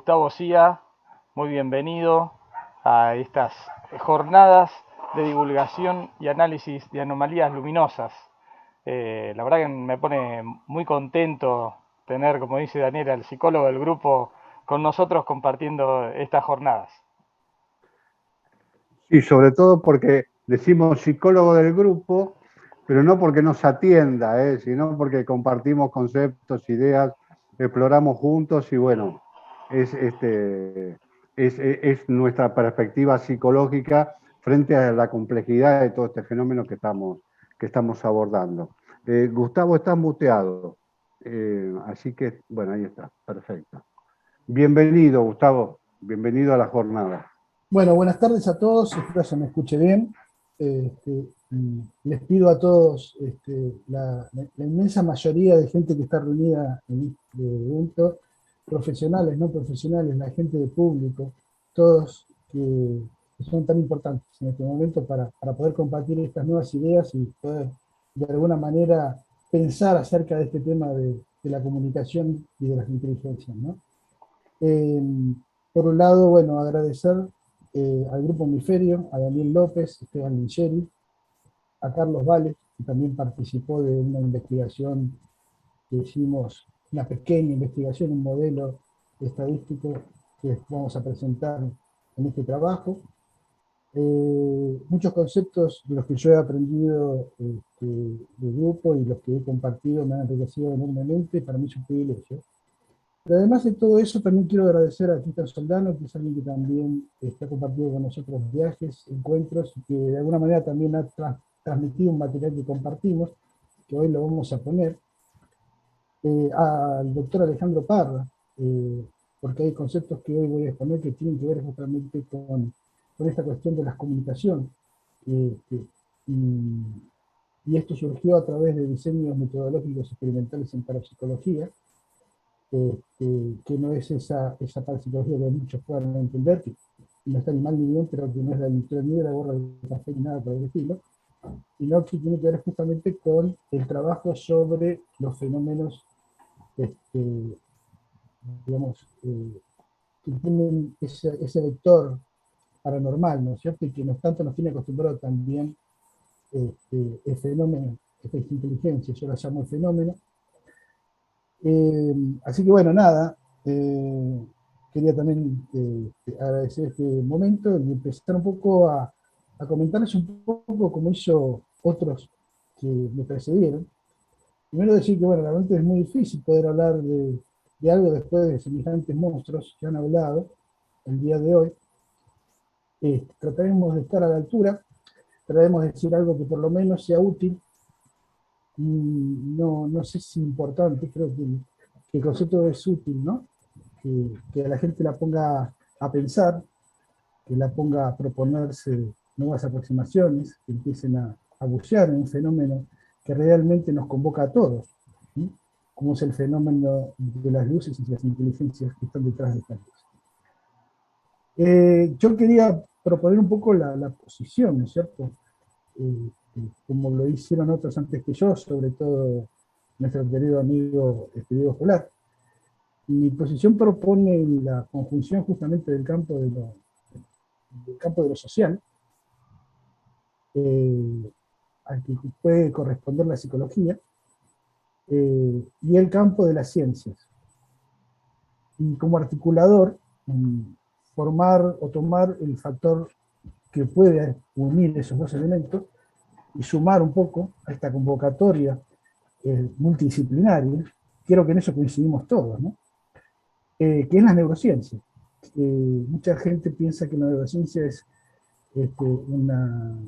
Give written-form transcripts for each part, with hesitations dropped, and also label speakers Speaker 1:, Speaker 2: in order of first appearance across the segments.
Speaker 1: Gustavo Cía, muy bienvenido a estas jornadas de divulgación y análisis de anomalías luminosas. La verdad que me pone muy contento tener, como dice Daniela, el psicólogo del grupo, con nosotros compartiendo estas jornadas.
Speaker 2: Sí, sobre todo porque decimos psicólogo del grupo, pero no porque nos atienda, sino porque compartimos conceptos, ideas, exploramos juntos y bueno, es nuestra perspectiva psicológica frente a la complejidad de todo este fenómeno que estamos abordando. Gustavo, estás muteado, así que bueno, ahí está, perfecto. Bienvenido, Gustavo, bienvenido a la jornada.
Speaker 3: Bueno, buenas tardes a todos, espero se me escuche bien. Les pido a todos, la inmensa mayoría de gente que está reunida en este evento, profesionales, no profesionales, la gente de público, todos que son tan importantes en este momento para poder compartir estas nuevas ideas y poder de alguna manera pensar acerca de este tema de la comunicación y de las inteligencias, ¿no? Por un lado, bueno, agradecer al Grupo Hemisferio, a Daniel López, Esteban Lingeri, a Carlos Vale, que también participó de una investigación que hicimos, una pequeña investigación, un modelo estadístico que vamos a presentar en este trabajo. Muchos conceptos de los que yo he aprendido del grupo y los que he compartido me han enriquecido enormemente, para mí es un privilegio. Pero además de todo eso, también quiero agradecer a Cristian Soldano, que es alguien que también está compartido con nosotros viajes, encuentros, y que de alguna manera también ha transmitido un material que compartimos, que hoy lo vamos a poner. Al doctor Alejandro Parra, porque hay conceptos que hoy voy a exponer que tienen que ver justamente con esta cuestión de las comunicaciones. Y esto surgió a través de diseños metodológicos experimentales en parapsicología, que no es esa parapsicología que muchos puedan entender, que no está ni mal ni bien, pero que no es la lectura ni de la gorra del café ni nada por el estilo, sino que tiene que ver justamente con el trabajo sobre los fenómenos, digamos, que tienen ese vector paranormal, ¿no es cierto? Y que no tanto nos tiene acostumbrado también el fenómeno, esta inteligencia, yo la llamo el fenómeno. Así que bueno, nada, quería también agradecer este momento y empezar un poco a comentarles un poco como hizo otros que me precedieron. Primero decir que bueno, realmente es muy difícil poder hablar de algo después de semejantes monstruos que han hablado el día de hoy. Trataremos de estar a la altura, trataremos de decir algo que por lo menos sea útil. No sé si es importante, creo que el concepto es útil, ¿no? Que la gente la ponga a pensar, que la ponga a proponerse nuevas aproximaciones, que empiecen a bucear en un fenómeno que realmente nos convoca a todos, ¿sí? Como es el fenómeno de las luces y las inteligencias que están detrás de estas luces. Yo quería proponer un poco la posición, ¿no es cierto? Como lo hicieron otros antes que yo, sobre todo nuestro querido amigo Diego Escolar. Mi posición propone la conjunción justamente del campo de lo social, al que puede corresponder la psicología, y el campo de las ciencias. Y como articulador, formar o tomar el factor que puede unir esos dos elementos y sumar un poco a esta convocatoria multidisciplinaria, creo que en eso coincidimos todos, ¿no? Que es la neurociencia. Mucha gente piensa que la neurociencia es una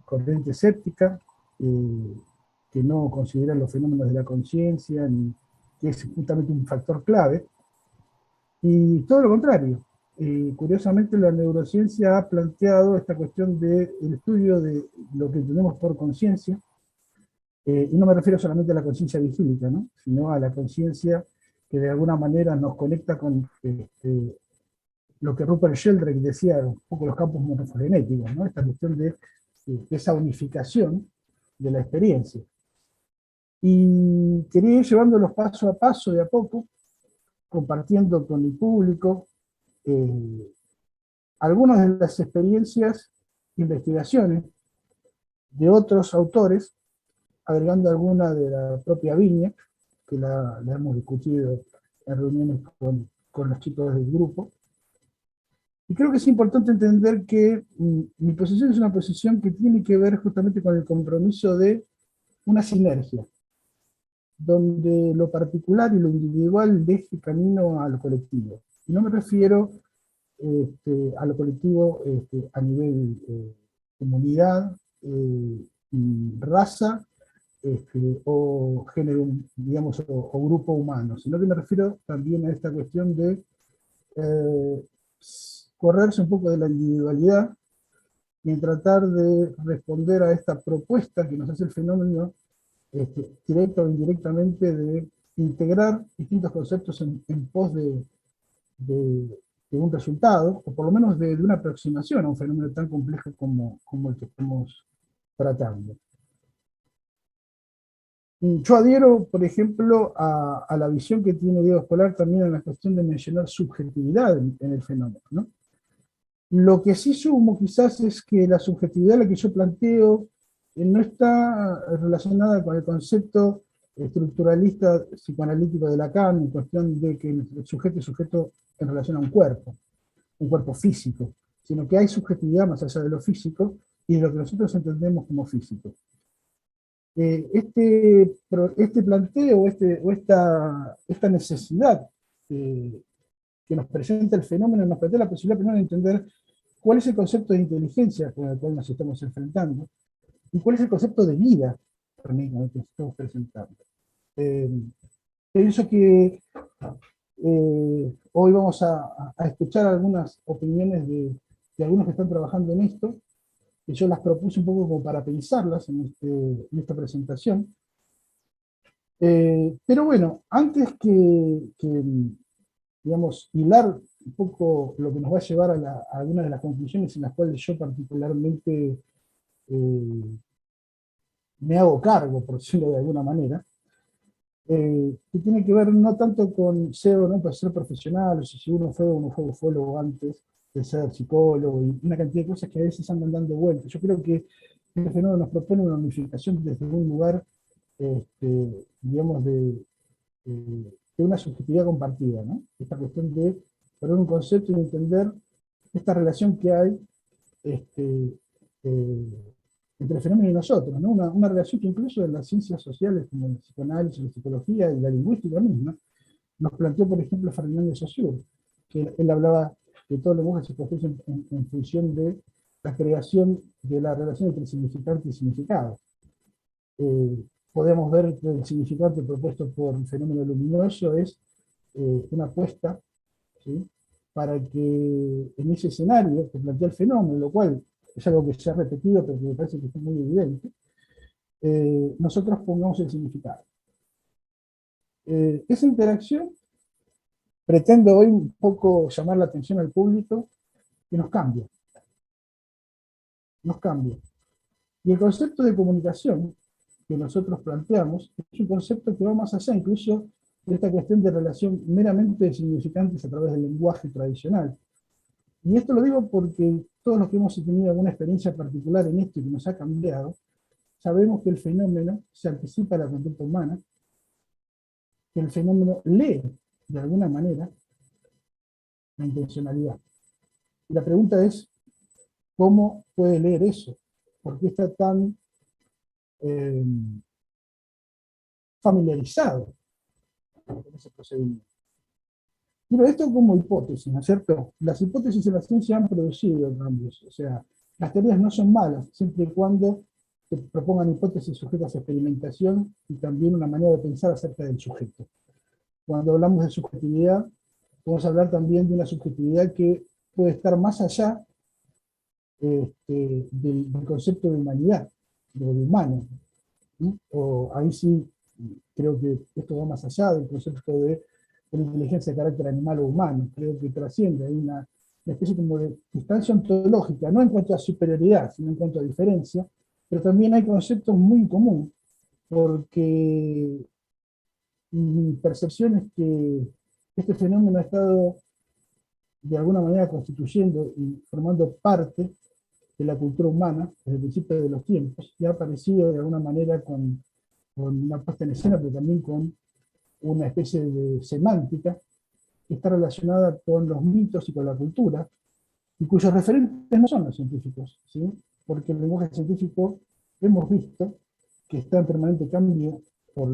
Speaker 3: corriente escéptica, que no considera los fenómenos de la conciencia, que es justamente un factor clave, y todo lo contrario. Curiosamente, la neurociencia ha planteado esta cuestión del estudio de lo que entendemos por conciencia, y no me refiero solamente a la conciencia vigílica, ¿no? Sino a la conciencia que de alguna manera nos conecta con lo que Rupert Sheldrake decía, un poco los campos morfogenéticos, ¿no? Esta cuestión de esa unificación de la experiencia. Y quería ir llevándolos paso a paso, de a poco, compartiendo con el público algunas de las experiencias, investigaciones de otros autores, agregando alguna de la propia Viña, que la hemos discutido en reuniones con los chicos del grupo. Y creo que es importante entender que mi posición es una posición que tiene que ver justamente con el compromiso de una sinergia, donde lo particular y lo individual deje camino a lo colectivo. Y no me refiero a lo colectivo a nivel comunidad, raza, o género, digamos, o grupo humano, sino que me refiero también a esta cuestión de correrse un poco de la individualidad y en tratar de responder a esta propuesta que nos hace el fenómeno, directa o indirectamente, de integrar distintos conceptos en pos de un resultado, o por lo menos de una aproximación a un fenómeno tan complejo como el que estamos tratando. Yo adhiero, por ejemplo, a la visión que tiene Diego Escolar también en la cuestión de mencionar subjetividad en el fenómeno, ¿no? Lo que sí sumo quizás es que la subjetividad, la que yo planteo, no está relacionada con el concepto estructuralista psicoanalítico de Lacan, en cuestión de que el sujeto es sujeto en relación a un cuerpo físico, sino que hay subjetividad más allá de lo físico y de lo que nosotros entendemos como físico. Este planteo o esta necesidad que nos presenta el fenómeno nos plantea la posibilidad primero de entender cuál es el concepto de inteligencia con el cual nos estamos enfrentando y cuál es el concepto de vida también con el que nos estamos presentando. Pienso que hoy vamos a escuchar algunas opiniones de algunos que están trabajando en esto, que yo las propuse un poco como para pensarlas en esta presentación. Pero bueno, antes que, digamos, hilar un poco lo que nos va a llevar a algunas de las conclusiones en las cuales yo particularmente me hago cargo, por decirlo de alguna manera, que tiene que ver no tanto con ser o no para ser profesional, o si uno fue ufólogo antes de ser psicólogo, y una cantidad de cosas que a veces andan dando vueltas. Yo creo que este fenómeno nos propone una unificación desde un lugar, digamos, de una subjetividad compartida, ¿no? Esta cuestión de poner un concepto y entender esta relación que hay entre el fenómeno y nosotros, ¿no? Una relación que incluso en las ciencias sociales, como el psicoanálisis, la psicología y la lingüística misma, nos planteó, por ejemplo, Fernando de Saussure, que él hablaba que todo lenguaje se construye en función de la creación de la relación entre significante y significado. Podemos ver que el significante propuesto por el fenómeno luminoso es una apuesta, ¿sí?, para que en ese escenario que plantea el fenómeno, lo cual es algo que se ha repetido, pero que me parece que es muy evidente, nosotros pongamos el significado. Esa interacción pretendo hoy un poco llamar la atención al público que nos cambia. Nos cambia. Y el concepto de comunicación que nosotros planteamos es un concepto que va más allá incluso de esta cuestión de relación meramente de significantes a través del lenguaje tradicional. Y esto lo digo porque todos los que hemos tenido alguna experiencia particular en esto y que nos ha cambiado, sabemos que el fenómeno se anticipa a la conducta humana, que el fenómeno lee de alguna manera la intencionalidad. Y la pregunta es, ¿cómo puede leer eso? ¿Por qué está tan familiarizado con ese procedimiento? Pero esto como hipótesis, ¿no es cierto? Las hipótesis en la ciencia han producido cambios, o sea, las teorías no son malas, siempre y cuando se propongan hipótesis sujetas a experimentación y también una manera de pensar acerca del sujeto. Cuando hablamos de subjetividad, podemos hablar también de una subjetividad que puede estar más allá del concepto de humanidad, de humano, ¿sí? O ahí sí, creo que esto va más allá del concepto de una inteligencia de carácter animal o humano, creo que trasciende, hay una especie como de distancia ontológica, no en cuanto a superioridad, sino en cuanto a diferencia, pero también hay conceptos muy en común, porque mi percepción es que este fenómeno ha estado de alguna manera constituyendo y formando parte de la cultura humana desde el principio de los tiempos, y ha aparecido de alguna manera con una puesta en escena, pero también con una especie de semántica que está relacionada con los mitos y con la cultura, y cuyos referentes no son los científicos, ¿sí? Porque el lenguaje científico hemos visto que está en permanente cambio por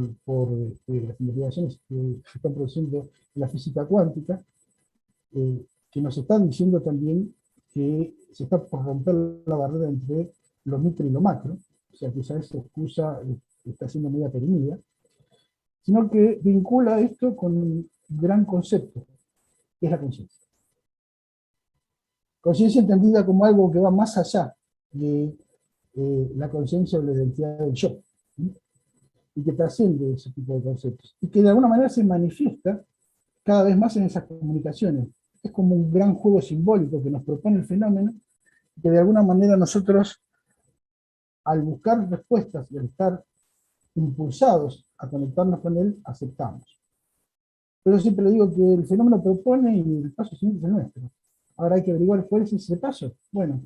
Speaker 3: las investigaciones que se están produciendo en la física cuántica, que nos están diciendo también que se está por romper la barrera entre lo micro y lo macro, o sea que ya esa excusa está siendo muy aperimida, sino que vincula esto con un gran concepto, que es la conciencia. Conciencia entendida como algo que va más allá de la conciencia o la identidad del yo, ¿sí? Y que trasciende ese tipo de conceptos, y que de alguna manera se manifiesta cada vez más en esas comunicaciones. Es como un gran juego simbólico que nos propone el fenómeno, que de alguna manera nosotros, al buscar respuestas y al estar impulsados a conectarnos con él, aceptamos. Pero siempre digo que el fenómeno propone y el paso siguiente es el nuestro. Ahora hay que averiguar cuál es ese paso. Bueno,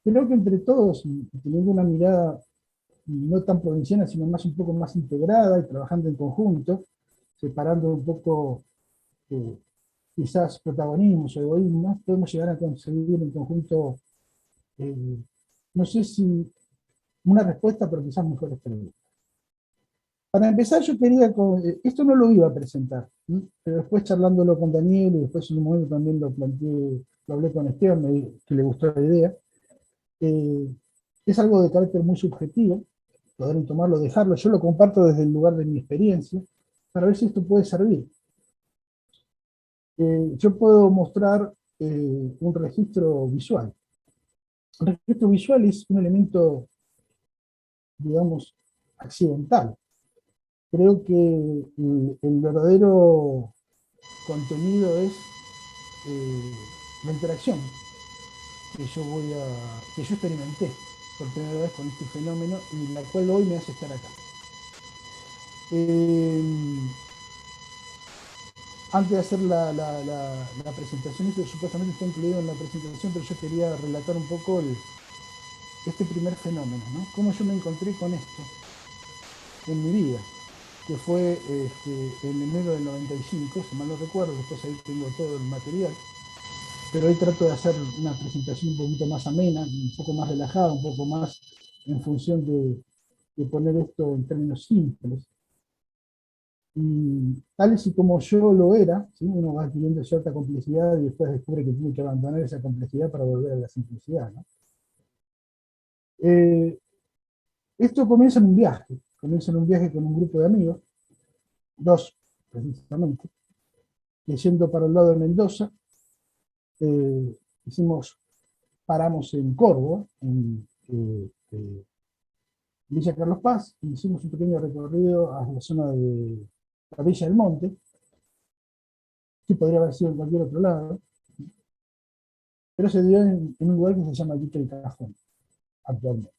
Speaker 3: creo que entre todos, teniendo una mirada no tan provinciana, sino más un poco más integrada y trabajando en conjunto, separando un poco quizás protagonismos o egoísmos, podemos llegar a conseguir en conjunto, eh, no sé si una respuesta, pero quizás mejores preguntas. Para empezar, yo quería, esto no lo iba a presentar, ¿sí? Pero después charlándolo con Daniel, y después en un momento también lo planteé, lo hablé con Esteban, me dijo que le gustó la idea. Es algo de carácter muy subjetivo, poder tomarlo, dejarlo, yo lo comparto desde el lugar de mi experiencia, para ver si esto puede servir. Yo puedo mostrar un registro visual. El registro visual es un elemento, digamos, accidental. Creo que el verdadero contenido es la interacción que yo experimenté por primera vez con este fenómeno y la cual hoy me hace estar acá. Antes de hacer la presentación, esto supuestamente está incluido en la presentación, pero yo quería relatar un poco este primer fenómeno, ¿no? Cómo yo me encontré con esto en mi vida, que fue en enero del 95, si mal no recuerdo, después ahí tengo todo el material, pero hoy trato de hacer una presentación un poquito más amena, un poco más relajada, un poco más en función de poner esto en términos simples. Y tal y como yo lo era, ¿sí? Uno va adquiriendo cierta complejidad y después descubre que tiene que abandonar esa complejidad para volver a la simplicidad, ¿no? Esto comienza en un viaje con un grupo de amigos, dos precisamente, que yendo para el lado de Mendoza, eh, paramos en Córdoba, en Villa Carlos Paz, y hicimos un pequeño recorrido a la zona de la Villa del Monte, que podría haber sido en cualquier otro lado, pero se dio en un lugar que se llama Dique del Cajón, actualmente.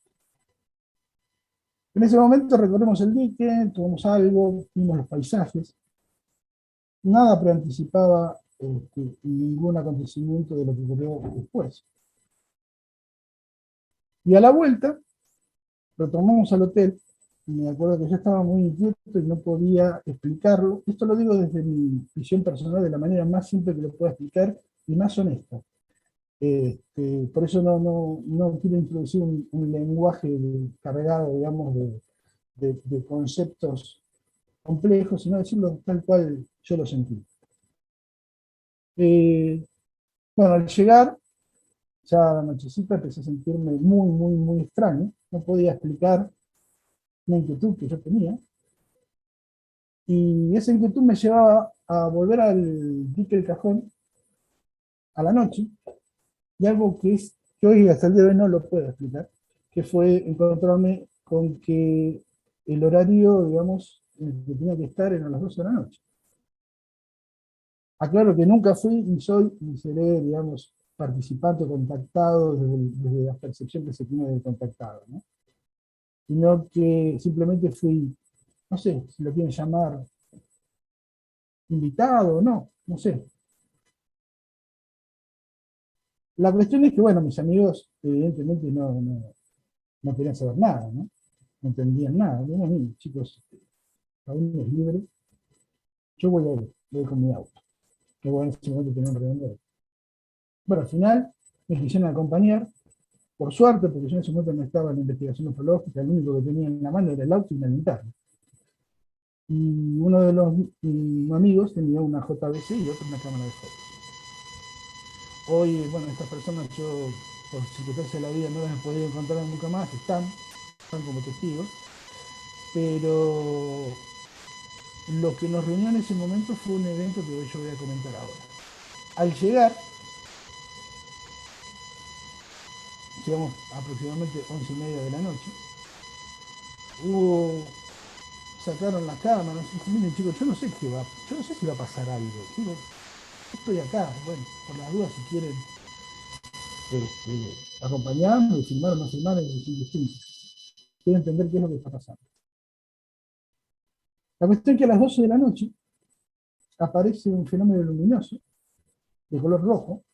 Speaker 3: En ese momento recorremos el dique, tomamos algo, vimos los paisajes, nada preanticipaba ningún acontecimiento de lo que ocurrió después. Y a la vuelta, retomamos al hotel, y me acuerdo que yo estaba muy inquieto y no podía explicarlo. Esto lo digo desde mi visión personal, de la manera más simple que lo puedo explicar y más honesta. Por eso no quiero introducir un lenguaje cargado, digamos, de conceptos complejos, sino decirlo tal cual yo lo sentí. Bueno, al llegar, ya a la nochecita, empecé a sentirme muy, muy, muy extraño. No podía explicar una inquietud que yo tenía. Y esa inquietud me llevaba a volver al dique del Cajón a la noche, y algo que hoy hasta el día de hoy no lo puedo explicar, que fue encontrarme con que el horario, digamos, en el que tenía que estar era a las 12 de la noche. Aclaro que nunca fui, ni soy, ni seré, digamos, participante o contactado desde la percepción que se tiene del contactado, ¿no? Sino que simplemente fui, no sé si lo quieren llamar invitado o no, no sé. La cuestión es que, bueno, mis amigos evidentemente no querían saber nada, ¿no? No entendían nada. Bueno, miren, chicos, aún es libre, yo voy con mi auto. Que bueno, en ese momento tenía un revendedor. Bueno, al final me quisieron acompañar, por suerte, porque yo en ese momento no estaba en la investigación ufológica, el único que tenía en la mano era el auto y una linterna. Y uno de los amigos tenía una JVC y otro una cámara de fotos. Hoy, bueno, estas personas yo, por circunstancias de la vida, no las he podido encontrar nunca más, están como testigos, pero lo que nos reunió en ese momento fue un evento que yo voy a comentar ahora. Al llegar, llegamos aproximadamente 11:30 de la noche, hubo, sacaron las cámaras, y dijo, miren chicos, yo no sé si va a pasar algo. Digo, yo estoy acá, bueno, por las dudas si quieren acompañarme, y filmar o no filmar, es indistinto. Quiero entender qué es lo que está pasando. La cuestión es que a las 12 de la noche aparece un fenómeno luminoso de color rojo,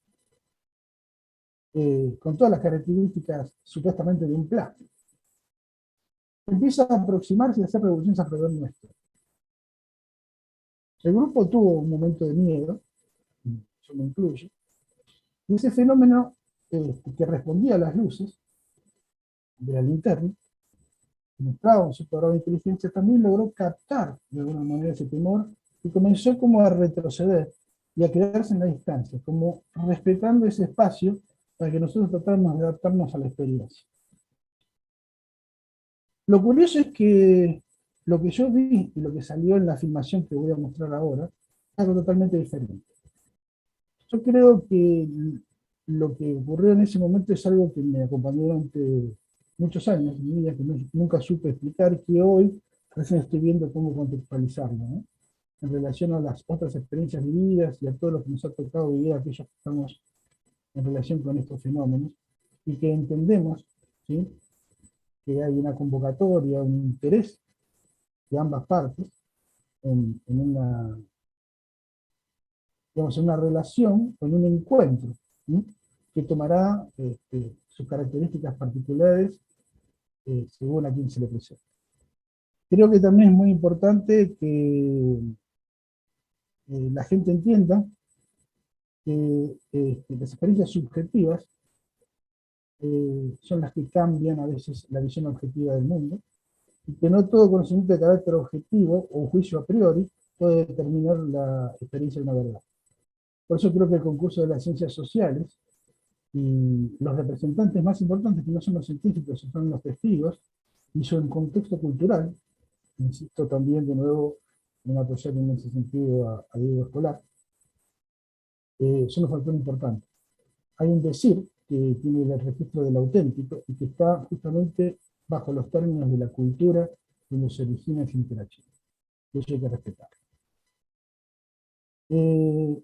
Speaker 3: con todas las características supuestamente de un plasma. Empieza a aproximarse y a hacer revoluciones alrededor nuestro. El grupo tuvo un momento de miedo, yo me incluyo, y ese fenómeno que respondía a las luces de la linterna, que mostraba un cierto grado de inteligencia, también logró captar de alguna manera ese temor y comenzó como a retroceder y a quedarse en la distancia, como respetando ese espacio para que nosotros tratáramos de adaptarnos a la experiencia. Lo curioso es que lo que yo vi y lo que salió en la filmación que voy a mostrar ahora es algo totalmente diferente. Yo creo que lo que ocurrió en ese momento es algo que me acompañó durante muchos años en mi vida, que nunca supe explicar, que hoy recién estoy viendo cómo contextualizarlo, ¿no? En relación a las otras experiencias vividas y a todo lo que nos ha tocado vivir aquellos que estamos en relación con estos fenómenos, y que entendemos, ¿sí?, que hay una convocatoria, un interés de ambas partes en una, digamos, en una relación, en un encuentro, ¿sí?, que tomará sus características particulares según a quien se le presente. Creo que también es muy importante que la gente entienda que las experiencias subjetivas son las que cambian a veces la visión objetiva del mundo, y que no todo conocimiento de carácter objetivo o juicio a priori puede determinar la experiencia de una verdad. Por eso creo que el concurso de las ciencias sociales y los representantes más importantes, que no son los científicos, son los testigos, y su contexto cultural, insisto también de nuevo en apoyar en ese sentido a Diego Escolar, son los factores importantes. Hay un decir que tiene el registro del auténtico y que está justamente bajo los términos de la cultura donde se origina esa interacción. Eso hay que respetar.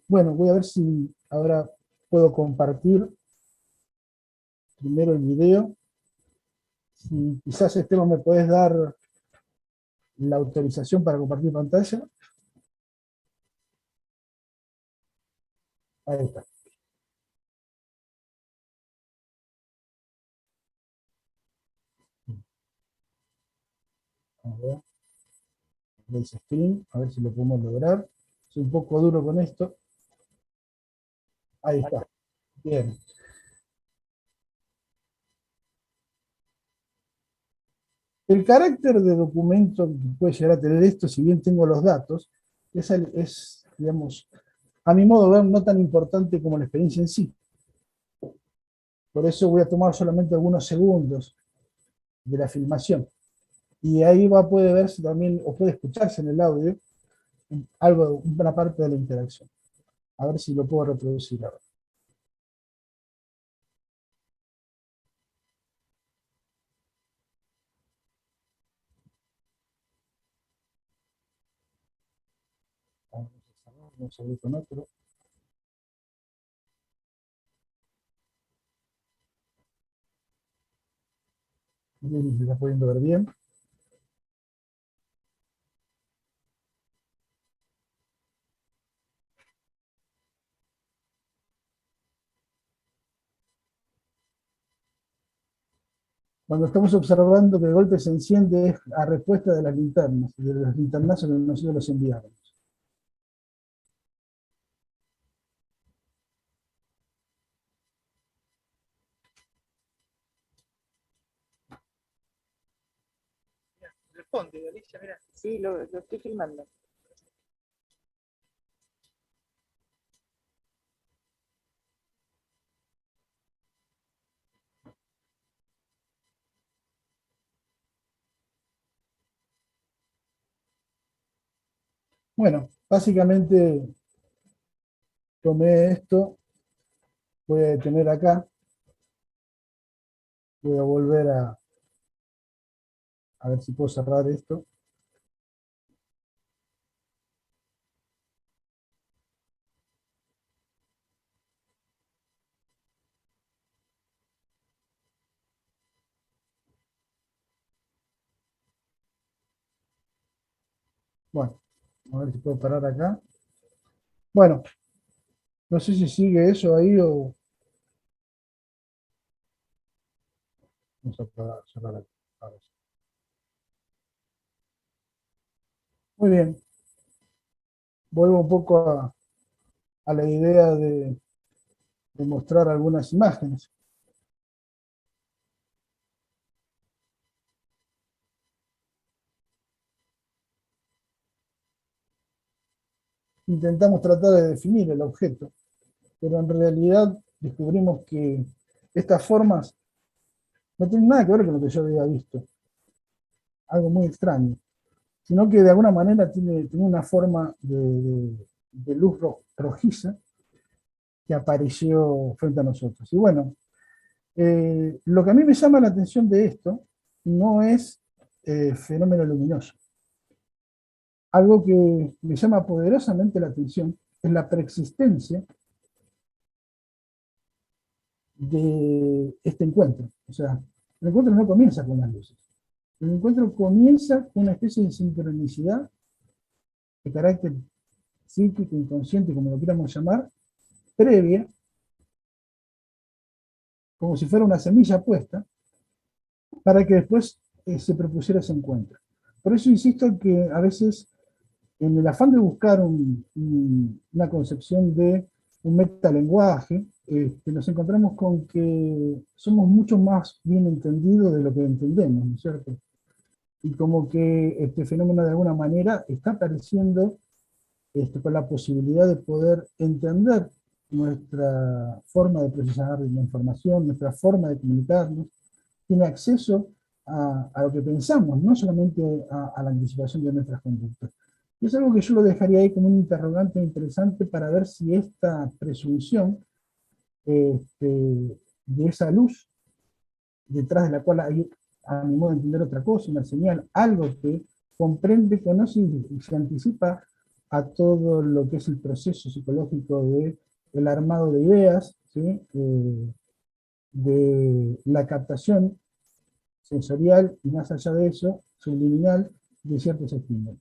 Speaker 3: Bueno, voy a ver si ahora puedo compartir primero el video. Si quizás Esteban me puedes dar la autorización para compartir pantalla. Ahí está. A ver, el screen, a ver si lo podemos lograr. Soy un poco duro con esto. Ahí está. Bien. El carácter de documento que puede llegar a tener esto, si bien tengo los datos, es, digamos, a mi modo de ver, no tan importante como la experiencia en sí. Por eso voy a tomar solamente algunos segundos de la filmación. Y ahí puede verse también, o puede escucharse en el audio, algo, una parte de la interacción. A ver si lo puedo reproducir ahora. Vamos a ver con otro. Miren si se está pudiendo ver bien. Cuando estamos observando que de golpe se enciende es a respuesta de las linternas, de los linternazos que nosotros los enviamos. Responde, Alicia, mira.
Speaker 4: Sí, lo estoy filmando.
Speaker 3: Bueno, básicamente tomé esto, voy a detener acá, voy a volver a ver si puedo cerrar esto. Bueno, a ver si puedo parar acá. Bueno, no sé si sigue eso ahí o... Vamos a cerrar acá. Ahora sí. Muy bien, vuelvo un poco a la idea de mostrar algunas imágenes. Intentamos tratar de definir el objeto, pero en realidad descubrimos que estas formas no tienen nada que ver con lo que yo había visto, algo muy extraño, sino que de alguna manera tiene una forma de luz rojiza que apareció frente a nosotros. Y bueno, lo que a mí me llama la atención de esto no es fenómeno luminoso. Algo que me llama poderosamente la atención es la preexistencia de este encuentro. O sea, el encuentro no comienza con las luces. El encuentro comienza con una especie de sincronicidad de carácter psíquico, inconsciente, como lo queramos llamar, previa, como si fuera una semilla puesta, para que después se propusiera ese encuentro. Por eso insisto que a veces, en el afán de buscar una concepción de un metalenguaje, nos encontramos con que somos mucho más bien entendidos de lo que entendemos, ¿no es cierto? Y como que este fenómeno de alguna manera está apareciendo con la posibilidad de poder entender nuestra forma de procesar la información, nuestra forma de comunicarnos, tiene acceso a lo que pensamos, no solamente a la anticipación de nuestras conductas. Y es algo que yo lo dejaría ahí como un interrogante interesante para ver si esta presunción de esa luz, detrás de la cual hay, a mi modo de entender, otra cosa, una señal, algo que comprende, conoce y se anticipa a todo lo que es el proceso psicológico de el armado de ideas, ¿sí? De la captación sensorial y más allá de eso, subliminal, de ciertos estímulos.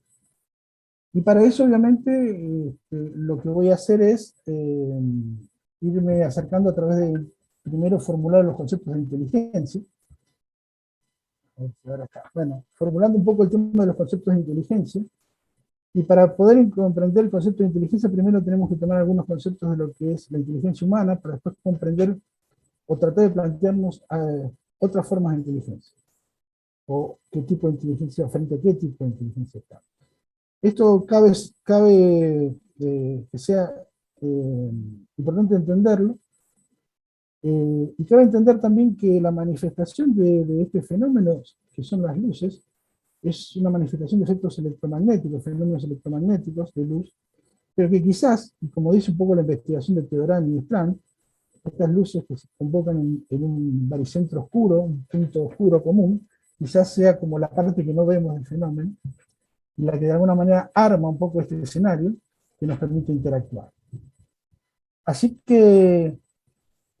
Speaker 3: Y para eso, obviamente, lo que voy a hacer es irme acercando a través de, primero, formular los conceptos de inteligencia. Ahora está. Bueno, formulando un poco el tema de los conceptos de inteligencia. Y para poder comprender el concepto de inteligencia, primero tenemos que tomar algunos conceptos de lo que es la inteligencia humana, para después comprender o tratar de plantearnos otras formas de inteligencia. O qué tipo de inteligencia, frente a qué tipo de inteligencia está. Esto cabe que sea importante entenderlo, y cabe entender también que la manifestación de este fenómeno, que son las luces, es una manifestación de efectos electromagnéticos, fenómenos electromagnéticos de luz, pero que quizás, y como dice un poco la investigación de Teoran y Strand, estas luces que se convocan en un baricentro oscuro, un punto oscuro común, quizás sea como la parte que no vemos del fenómeno, y la que de alguna manera arma un poco este escenario que nos permite interactuar. Así que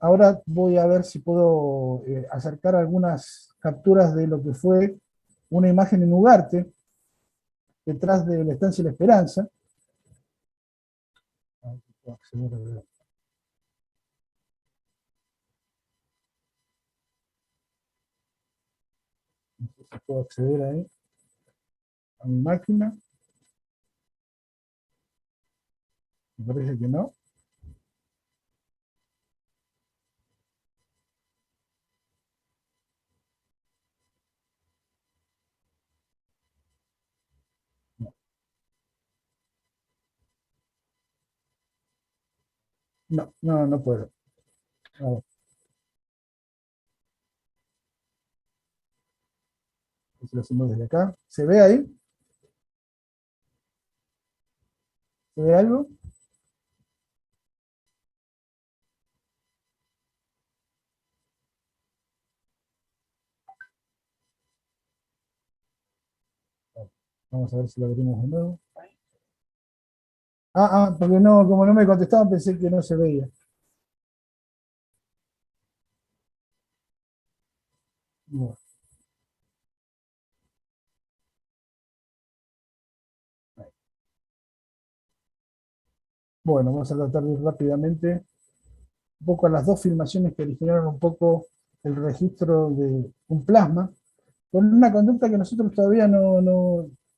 Speaker 3: ahora voy a ver si puedo acercar algunas capturas de lo que fue una imagen en Ugarte, detrás de la Estancia de la Esperanza. si puedo acceder ahí a mi máquina. Me parece que no. No, no, no puedo. A ver, si lo hacemos desde acá. ¿Se ve ahí? ¿Se ve algo? Vamos a ver si lo abrimos de nuevo. Porque no, como no me contestaban, pensé que no se veía. Bueno, bueno, vamos a tratar de ir rápidamente un poco a las dos filmaciones que originaron un poco el registro de un plasma, con una conducta que nosotros todavía no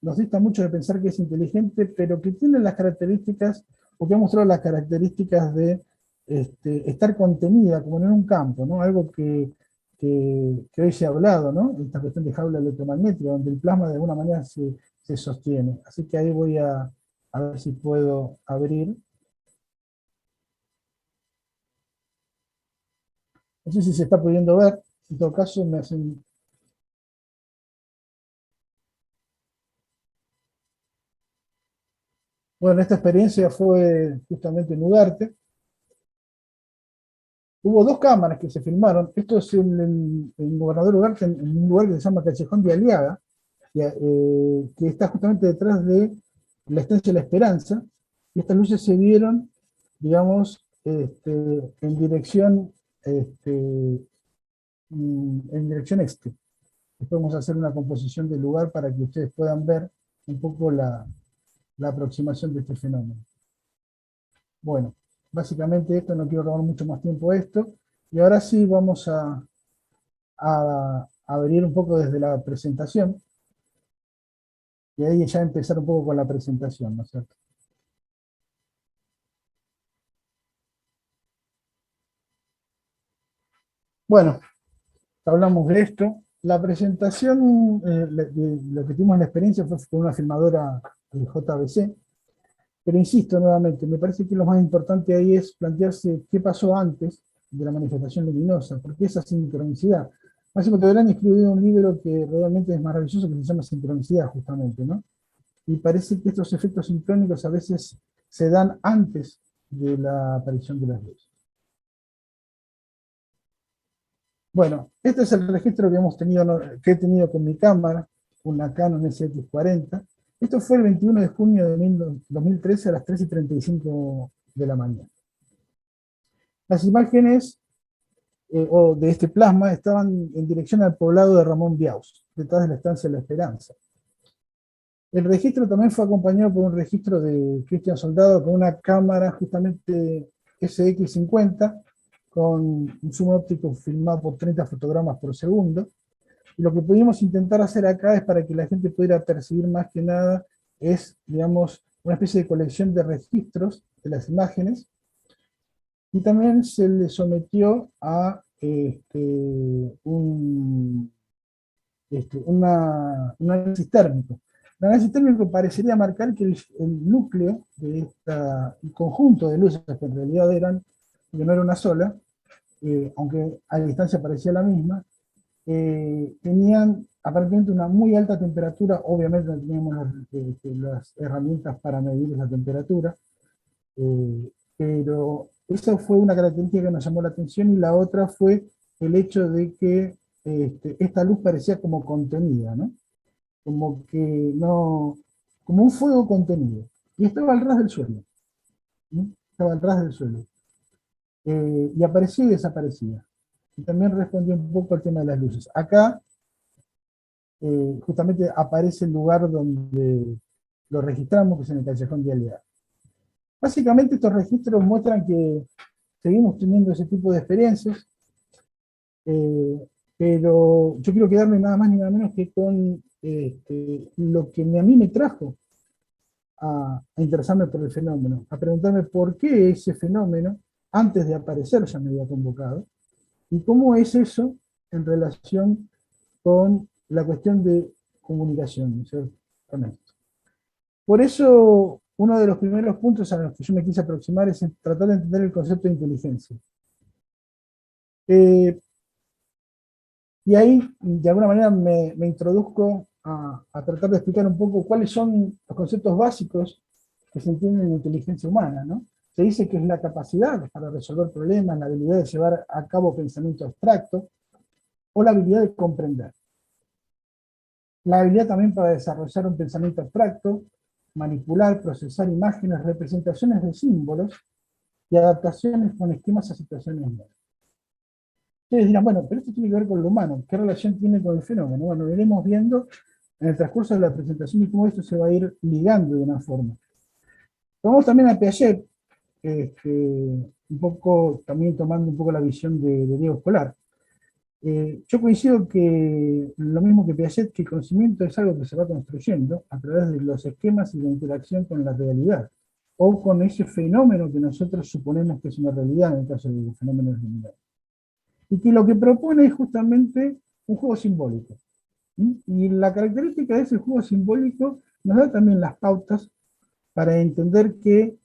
Speaker 3: nos dista mucho de pensar que es inteligente, pero que tiene las características, o que ha mostrado las características de estar contenida, como en un campo, ¿no? Algo que hoy se ha hablado, ¿no? Esta cuestión de jaula electromagnética, donde el plasma de alguna manera se sostiene. Así que ahí voy a ver si puedo abrir. No sé si se está pudiendo ver, en todo caso me hacen... Bueno, esta experiencia fue justamente en Ugarte. Hubo dos cámaras que se filmaron. Esto es en Gobernador Ugarte, en un lugar que se llama Callejón de Aliaga, que está justamente detrás de la Estancia de la Esperanza. Y estas luces se vieron, digamos, en dirección este. Después vamos a hacer una composición del lugar para que ustedes puedan ver un poco la aproximación de este fenómeno. Bueno, básicamente esto, no quiero robar mucho más tiempo esto, y ahora sí vamos a venir un poco desde la presentación, y ahí ya empezar un poco con la presentación, ¿no es cierto? Bueno, hablamos de esto. La presentación, lo que tuvimos en la experiencia fue con una filmadora JVC, pero insisto nuevamente, me parece que lo más importante ahí es plantearse qué pasó antes de la manifestación luminosa, porque esa sincronicidad. Máximo Teodorani escribió un libro que realmente es maravilloso, que se llama Sincronicidad, justamente, ¿no? Y parece que estos efectos sincrónicos a veces se dan antes de la aparición de las luces. Bueno, este es el registro que hemos tenido, que he tenido con mi cámara, una Canon SX40. Esto fue el 21 de junio de 2013 a las 3:35 de la mañana. Las imágenes de este plasma estaban en dirección al poblado de Ramón Biaus, detrás de la Estancia de la Esperanza. El registro también fue acompañado por un registro de Cristian Soldado con una cámara justamente SX50 con un zoom óptico filmado por 30 fotogramas por segundo. Y lo que pudimos intentar hacer acá es para que la gente pudiera percibir más que nada es, digamos, una especie de colección de registros de las imágenes. Y también se le sometió a un análisis térmico. El análisis térmico parecería marcar que el núcleo de el conjunto de luces, que en realidad eran, que no era una sola, aunque a distancia parecía la misma, tenían aparentemente una muy alta temperatura. Obviamente no teníamos las herramientas para medir esa temperatura, pero esa fue una característica que nos llamó la atención, y la otra fue el hecho de que esta luz parecía como contenida, ¿no? Como que no, como un fuego contenido, y estaba al ras del suelo, ¿no? Estaba al ras del suelo, y aparecía y desaparecía. Y también respondió un poco al tema de las luces. Acá justamente aparece el lugar donde lo registramos, que es en el Callejón de Aliaga. Básicamente estos registros muestran que seguimos teniendo ese tipo de experiencias. pero yo quiero quedarme nada más ni nada menos que con lo que a mí me trajo a interesarme por el fenómeno, a preguntarme por qué ese fenómeno, antes de aparecer, ya me había convocado, y cómo es eso en relación con la cuestión de comunicación, ¿no es cierto? Con esto. Por eso, uno de los primeros puntos a los que yo me quise aproximar es tratar de entender el concepto de inteligencia. Y ahí, de alguna manera, me introduzco a tratar de explicar un poco cuáles son los conceptos básicos que se entienden en inteligencia humana, ¿no? Se dice que es la capacidad para resolver problemas, la habilidad de llevar a cabo pensamiento abstracto, o la habilidad de comprender. La habilidad también para desarrollar un pensamiento abstracto, manipular, procesar imágenes, representaciones de símbolos y adaptaciones con esquemas a situaciones nuevas. Ustedes dirán, bueno, pero esto tiene que ver con lo humano, ¿qué relación tiene con el fenómeno? Bueno, iremos viendo en el transcurso de la presentación y cómo esto se va a ir ligando de una forma. Vamos también a Piaget, un poco, también tomando un poco la visión de Diego Escolar. Yo coincido que lo mismo que Piaget, que el conocimiento es algo que se va construyendo a través de los esquemas y la interacción con la realidad, o con ese fenómeno que nosotros suponemos que es una realidad en el caso de los fenómenos luminares. Y que lo que propone es justamente un juego simbólico. ¿Sí? Y la característica de ese juego simbólico nos da también las pautas para entender que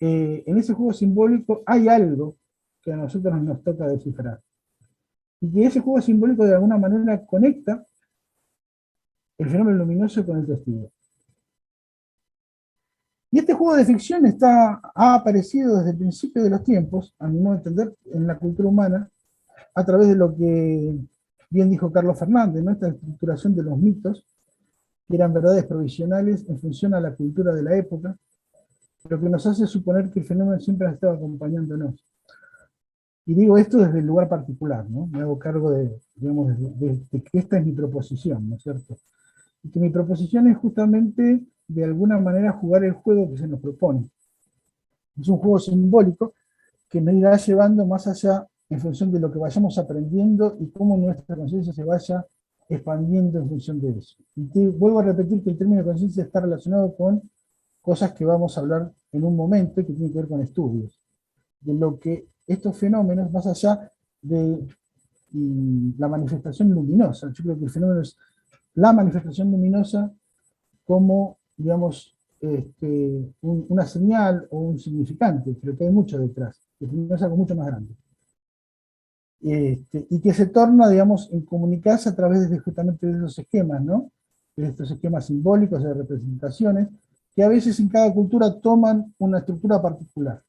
Speaker 3: en ese juego simbólico hay algo que a nosotros nos toca descifrar. Y que ese juego simbólico de alguna manera conecta el fenómeno luminoso con el testigo. Y este juego de ficción ha aparecido desde el principio de los tiempos, a mi modo de entender, en la cultura humana, a través de lo que bien dijo Carlos Fernández, ¿no? Esta estructuración de los mitos, que eran verdades provisionales en función a la cultura de la época, lo que nos hace suponer que el fenómeno siempre ha estado acompañándonos. Y digo esto desde el lugar particular, ¿no? Me hago cargo digamos, de que esta es mi proposición, ¿no es cierto? Y que mi proposición es justamente, de alguna manera, jugar el juego que se nos propone. Es un juego simbólico que nos irá llevando más allá en función de lo que vayamos aprendiendo y cómo nuestra conciencia se vaya expandiendo en función de eso. Y vuelvo a repetir que el término de conciencia está relacionado con cosas que vamos a hablar en un momento y que tienen que ver con estudios. De lo que estos fenómenos, más allá de la manifestación luminosa, yo creo que el fenómeno es la manifestación luminosa como, digamos, una señal o un significante, pero que hay mucho detrás, que es algo mucho más grande. Y que se torna, digamos, en comunicarse a través de justamente de esos esquemas, ¿no? De estos esquemas simbólicos de representaciones, que a veces en cada cultura toman una estructura particular.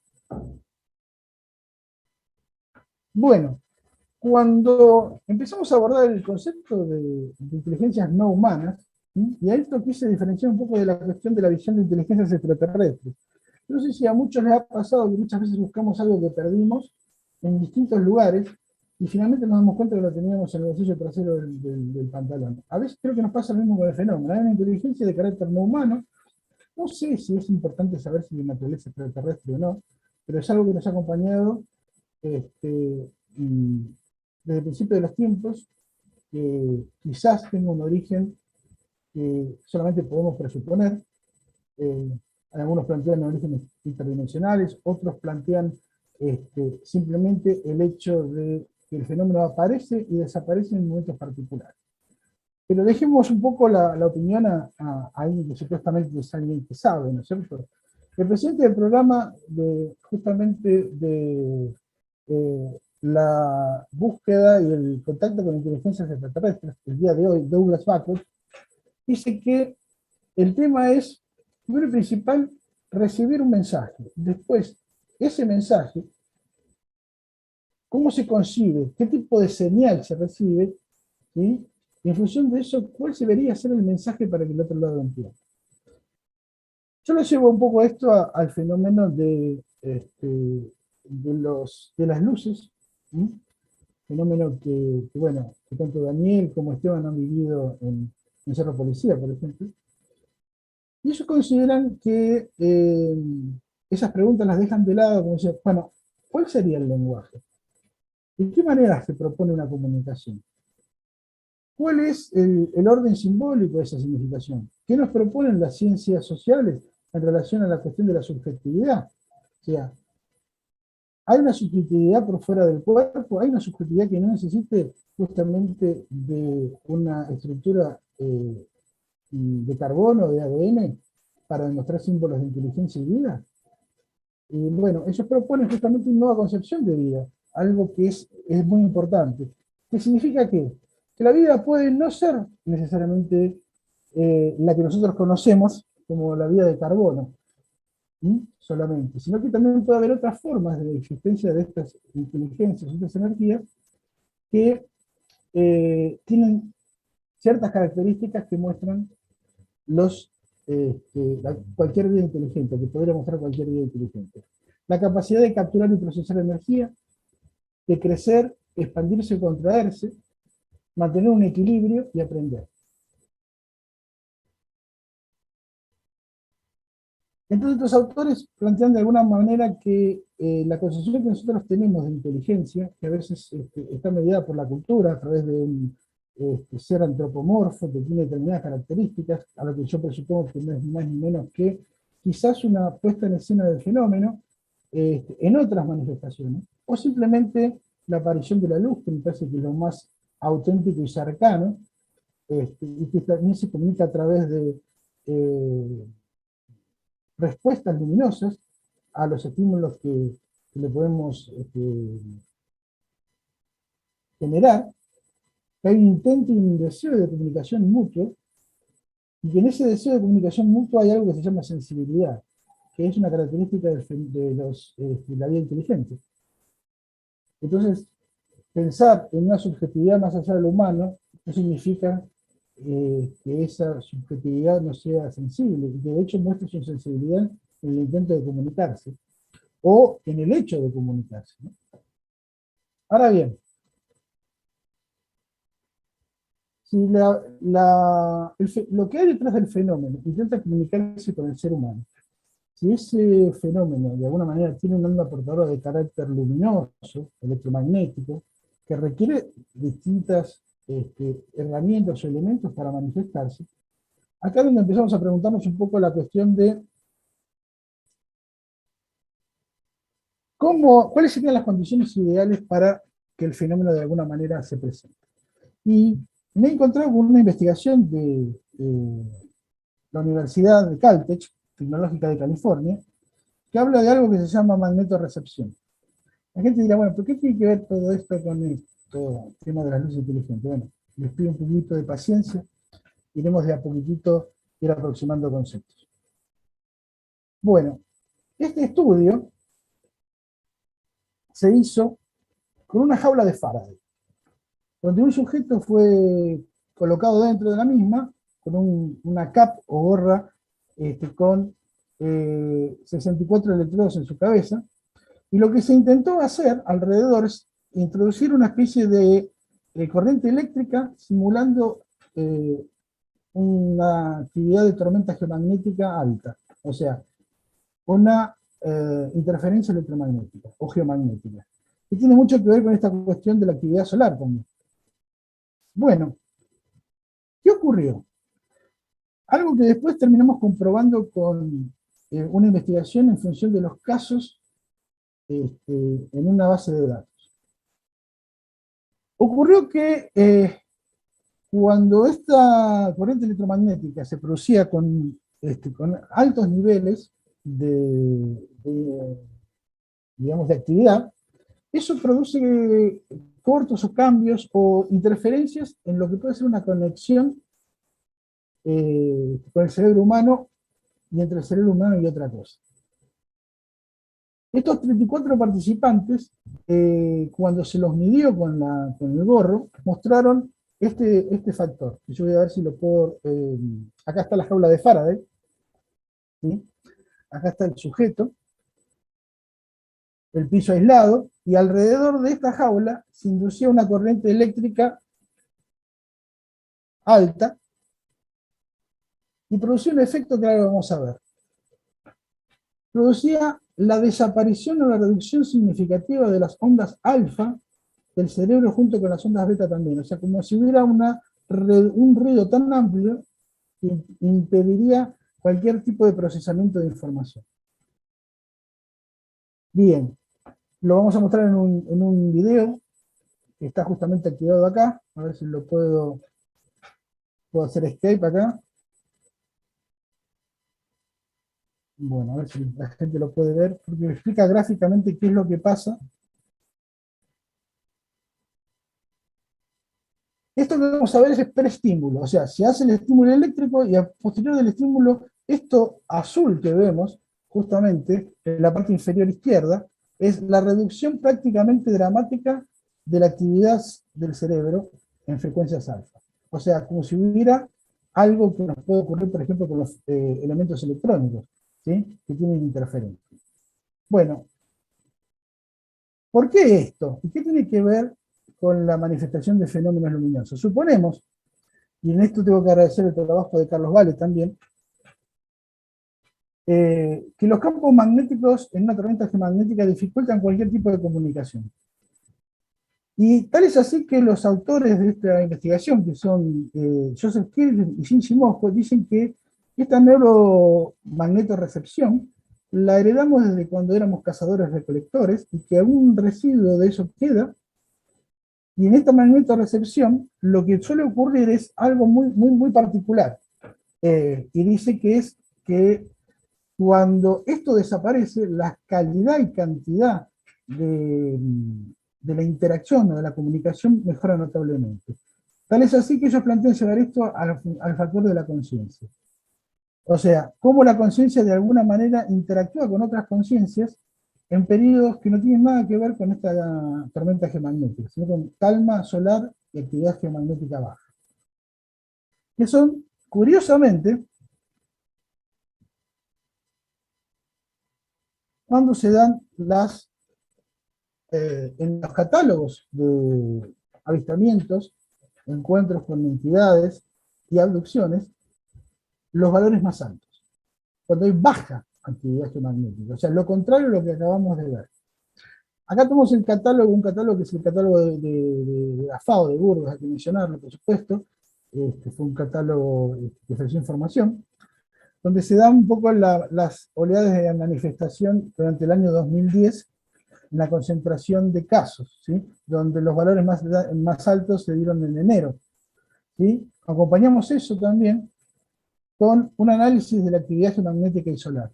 Speaker 3: Bueno, cuando empezamos a abordar el concepto de inteligencias no humanas, ¿sí? Y a esto quise diferenciar un poco de la cuestión de la visión de inteligencias extraterrestres. No sé si a muchos les ha pasado que muchas veces buscamos algo que perdimos en distintos lugares y finalmente nos damos cuenta que lo teníamos en el bolsillo trasero del pantalón. A veces creo que nos pasa lo mismo con el fenómeno. Hay una inteligencia de carácter no humano. No sé si es importante saber si es de naturaleza extraterrestre o no, pero es algo que nos ha acompañado desde el principio de los tiempos, que quizás tenga un origen que solamente podemos presuponer. Algunos plantean orígenes interdimensionales, otros plantean simplemente el hecho de que el fenómeno aparece y desaparece en momentos particulares. Pero dejemos un poco la opinión a alguien que supuestamente es alguien que sabe, ¿no es cierto? El presidente del programa justamente de la búsqueda y el contacto con inteligencias extraterrestres, el día de hoy, Douglas Backus, dice que el tema es, primero y principal, recibir un mensaje. Después, ese mensaje, ¿cómo se concibe? ¿Qué tipo de señal se recibe? ¿Sí? Y en función de eso, ¿cuál debería ser el mensaje para que el otro lado lo entienda? Yo lo llevo un poco esto al fenómeno de las luces, ¿sí? Fenómeno bueno, que tanto Daniel como Esteban han vivido en Cerro Policía, por ejemplo. Y ellos consideran que esas preguntas las dejan de lado, como decir, bueno, ¿cuál sería el lenguaje? ¿De qué manera se propone una comunicación? ¿Cuál es el orden simbólico de esa significación? ¿Qué nos proponen las ciencias sociales en relación a la cuestión de la subjetividad? O sea, ¿hay una subjetividad por fuera del cuerpo? ¿Hay una subjetividad que no necesite justamente de una estructura de carbono, de ADN, para demostrar símbolos de inteligencia y vida? Y bueno, ellos proponen justamente una nueva concepción de vida, algo que es muy importante. ¿Qué significa qué? Que la vida puede no ser necesariamente la que nosotros conocemos como la vida de carbono, solamente, sino que también puede haber otras formas de existencia de estas inteligencias, estas energías, que tienen ciertas características que muestran cualquier vida inteligente, que podría mostrar cualquier vida inteligente. La capacidad de capturar y procesar energía, de crecer, expandirse y contraerse, mantener un equilibrio y aprender. Entonces estos autores plantean de alguna manera que la concepción que nosotros tenemos de inteligencia, que a veces está mediada por la cultura a través de un ser antropomorfo que tiene determinadas características, a lo que yo presupongo que no es ni más ni menos que quizás una puesta en escena del fenómeno en otras manifestaciones, o simplemente la aparición de la luz, que me parece que es lo más auténtico y cercano, y que también se comunica a través de respuestas luminosas a los estímulos que le podemos generar, que hay un intento y un deseo de comunicación mutuo, y que en ese deseo de comunicación mutua hay algo que se llama sensibilidad, que es una característica de la vida inteligente. Entonces, pensar en una subjetividad más allá de lo humano no significa que esa subjetividad no sea sensible, y que de hecho muestre su sensibilidad en el intento de comunicarse, o en el hecho de comunicarse, ¿no? Ahora bien, si lo que hay detrás del fenómeno intenta comunicarse con el ser humano, si ese fenómeno de alguna manera tiene una onda portadora de carácter luminoso, electromagnético, que requiere distintas herramientas o elementos para manifestarse, acá es donde empezamos a preguntarnos un poco la cuestión de cuáles serían las condiciones ideales para que el fenómeno de alguna manera se presente. Y me he encontrado con una investigación de la Universidad de Caltech, Tecnológica de California, que habla de algo que se llama magnetorrecepción. La gente dirá, bueno, ¿por qué tiene que ver todo esto con el tema de las luces inteligentes? Bueno, les pido un poquito de paciencia, iremos de a poquitito ir aproximando conceptos. Bueno, este estudio se hizo con una jaula de Faraday, donde un sujeto fue colocado dentro de la misma, con una cap o gorra con 64 electrodos en su cabeza, y lo que se intentó hacer alrededor es introducir una especie de corriente eléctrica simulando una actividad de tormenta geomagnética alta, o sea, una interferencia electromagnética o geomagnética, que tiene mucho que ver con esta cuestión de la actividad solar también. Bueno, ¿qué ocurrió? Algo que después terminamos comprobando con una investigación en función de los casos en una base de datos. Ocurrió que cuando esta corriente electromagnética se producía con altos niveles digamos, de actividad, eso produce cortos o cambios o interferencias en lo que puede ser una conexión con el cerebro humano y entre el cerebro humano y otra cosa. Estos 34 participantes, cuando se los midió con el gorro, mostraron este factor. Yo voy a ver si lo puedo... acá está la jaula de Faraday, ¿sí? Acá está el sujeto, el piso aislado, y alrededor de esta jaula se inducía una corriente eléctrica alta y producía un efecto que ahora vamos a ver. Producía la desaparición o la reducción significativa de las ondas alfa del cerebro junto con las ondas beta también, o sea, como si hubiera una un ruido tan amplio que impediría cualquier tipo de procesamiento de información. Bien, lo vamos a mostrar en un video que está justamente activado acá. A ver si lo puedo hacer escape acá. Bueno, a ver si la gente lo puede ver, porque explica gráficamente qué es lo que pasa. Esto que vamos a ver es el preestímulo, o sea, se hace el estímulo eléctrico y a posterior del estímulo, esto azul que vemos, justamente, en la parte inferior izquierda, es la reducción prácticamente dramática de la actividad del cerebro en frecuencias alfa. O sea, como si hubiera algo que nos puede ocurrir, por ejemplo, con los elementos electrónicos, ¿sí? Que tienen interferencia. Bueno, ¿por qué esto? ¿Y qué tiene que ver con la manifestación de fenómenos luminosos? Suponemos, y en esto tengo que agradecer el trabajo de Carlos Vale también, que los campos magnéticos en una tormenta geomagnética dificultan cualquier tipo de comunicación. Y tal es así que los autores de esta investigación, que son Joseph Kirk y Shinji Mosco, dicen que esta neuromagnetorrecepción la heredamos desde cuando éramos cazadores-recolectores y que algún residuo de eso queda. Y en esta magnetorrecepción lo que suele ocurrir es algo muy particular. Y dice que es que cuando esto desaparece, la calidad y cantidad de la interacción o de la comunicación mejora notablemente. Tal es así que ellos plantean llevar esto al factor de la conciencia. O sea, cómo la conciencia de alguna manera interactúa con otras conciencias en periodos que no tienen nada que ver con esta tormenta geomagnética, sino con calma solar y actividad geomagnética baja. Que son, curiosamente, cuando se dan en los catálogos de avistamientos, encuentros con entidades y abducciones, los valores más altos. Cuando hay baja actividad geomagnética, o sea, lo contrario a lo que acabamos de ver. Acá tenemos el catálogo, un catálogo que es el catálogo de la FAO, de Burgos, hay que mencionarlo, por supuesto. Fue un catálogo que ofreció información, donde se dan un poco las oleadas de manifestación durante el año 2010, en la concentración de casos, ¿sí? Donde los valores más altos se dieron en enero. ¿Sí? Acompañamos eso también con un análisis de la actividad geomagnética y solar.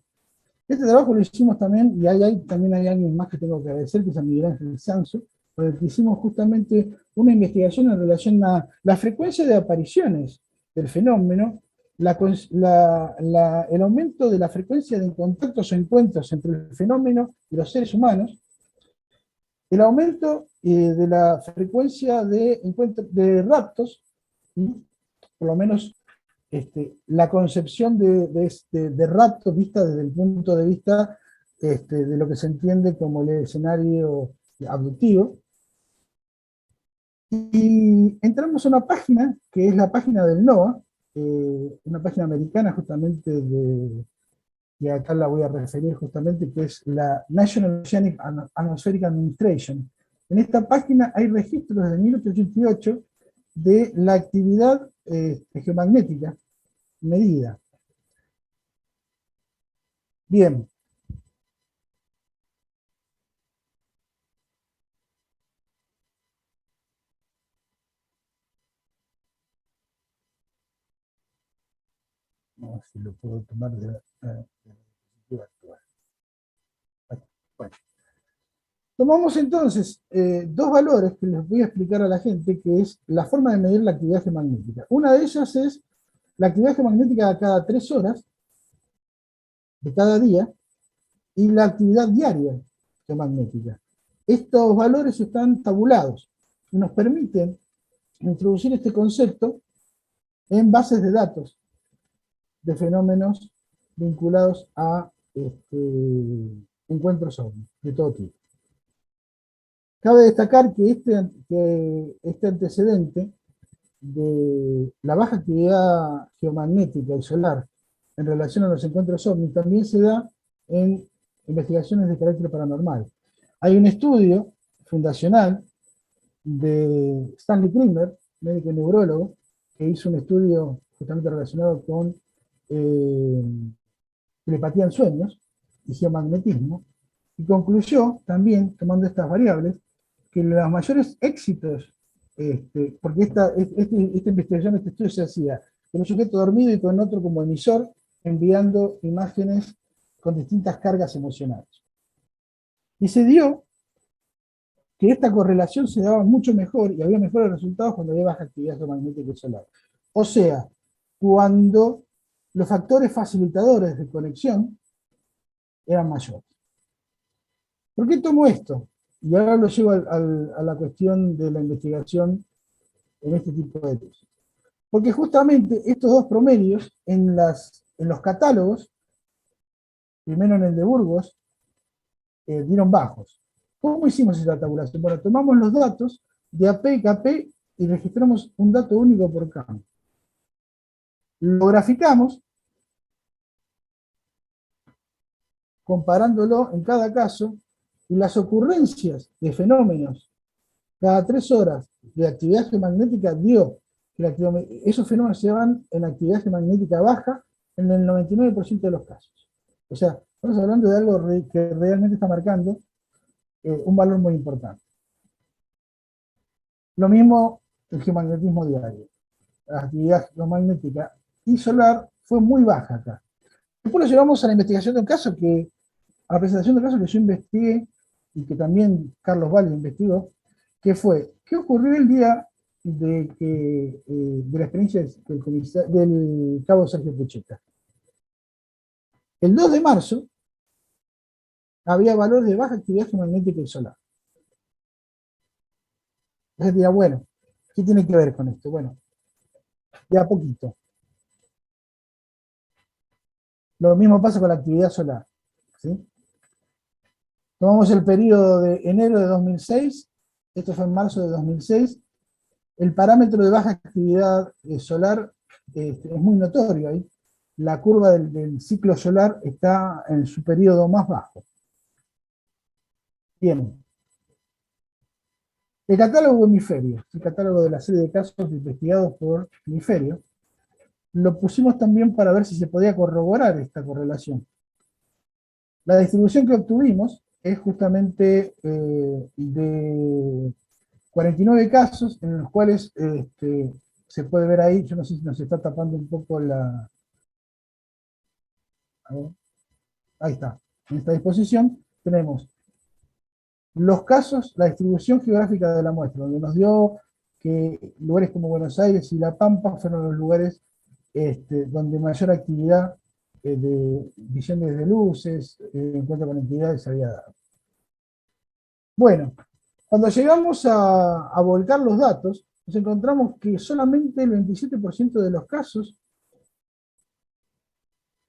Speaker 3: Este trabajo lo hicimos también, y también hay alguien más que tengo que agradecer, que es a Miguel Ángel Sanso, porque hicimos justamente una investigación en relación a la frecuencia de apariciones del fenómeno, el aumento de la frecuencia de contactos o encuentros entre el fenómeno y los seres humanos, el aumento de la frecuencia de raptos, por lo menos la concepción de raptos vista desde el punto de vista de lo que se entiende como el escenario abductivo. Y entramos a una página, que es la página del NOAA, una página americana justamente y acá la voy a referir justamente, que es la National Oceanic and Atmospheric Administration. En esta página hay registros desde 1888 de la actividad geomagnética medida. Bien. No sé si lo puedo tomar de la diapositiva actual. Bueno. Tomamos entonces dos valores que les voy a explicar a la gente, que es la forma de medir la actividad geomagnética. Una de ellas es la actividad geomagnética a cada 3 horas de cada día y la actividad diaria geomagnética. Estos valores están tabulados y nos permiten introducir este concepto en bases de datos de fenómenos vinculados a encuentros ovni de todo tipo. Cabe destacar que este antecedente de la baja actividad geomagnética y solar en relación a los encuentros ovni también se da en investigaciones de carácter paranormal. Hay un estudio fundacional de Stanley Kramer, médico y neurólogo, que hizo un estudio justamente relacionado con telepatía en sueños y geomagnetismo, y concluyó también, tomando estas variables, que los mayores éxitos, porque esta investigación, este estudio se hacía con un sujeto dormido y con otro como emisor, enviando imágenes con distintas cargas emocionales. Y se dio que esta correlación se daba mucho mejor y había mejores resultados cuando había baja actividad geomagnética solar. O sea, cuando los factores facilitadores de conexión eran mayores. ¿Por qué tomo esto? Y ahora lo llevo a la cuestión de la investigación en este tipo de luz. Porque justamente estos dos promedios en los catálogos, primero en el de Burgos, dieron bajos. ¿Cómo hicimos esa tabulación? Bueno, tomamos los datos de AP y KP y registramos un dato único por campo. Lo graficamos, comparándolo en cada caso, y las ocurrencias de fenómenos cada 3 horas de actividad geomagnética dio que esos fenómenos se dan en actividad geomagnética baja en el 99% de los casos. O sea, estamos hablando de algo que realmente está marcando un valor muy importante. Lo mismo el geomagnetismo diario. La actividad geomagnética y solar fue muy baja acá. Después lo llevamos a la investigación de un caso a la presentación de un caso que yo investigué y que también Carlos Valle investigó, que fue, ¿qué ocurrió el día de la experiencia del cabo Sergio Pucheta? El 2 de marzo había valores de baja actividad geomagnética y solar. Entonces dirá, bueno, ¿qué tiene que ver con esto? Bueno, de a poquito. Lo mismo pasa con la actividad solar, ¿sí? Tomamos el periodo de enero de 2006, esto fue en marzo de 2006, el parámetro de baja actividad solar es muy notorio ahí. La curva del ciclo solar está en su periodo más bajo. Bien. El catálogo hemisferio, el catálogo de la serie de casos investigados por hemisferio, lo pusimos también para ver si se podía corroborar esta correlación. La distribución que obtuvimos es justamente de 49 casos en los cuales se puede ver ahí, yo no sé si nos está tapando un poco la... A ver, ahí está, en esta disposición tenemos los casos, la distribución geográfica de la muestra, donde nos dio que lugares como Buenos Aires y La Pampa fueron los lugares donde mayor actividad de visiones de luces, encuentro con entidades se había dado. Bueno, cuando llegamos a volcar los datos, nos encontramos que solamente el 27% de los casos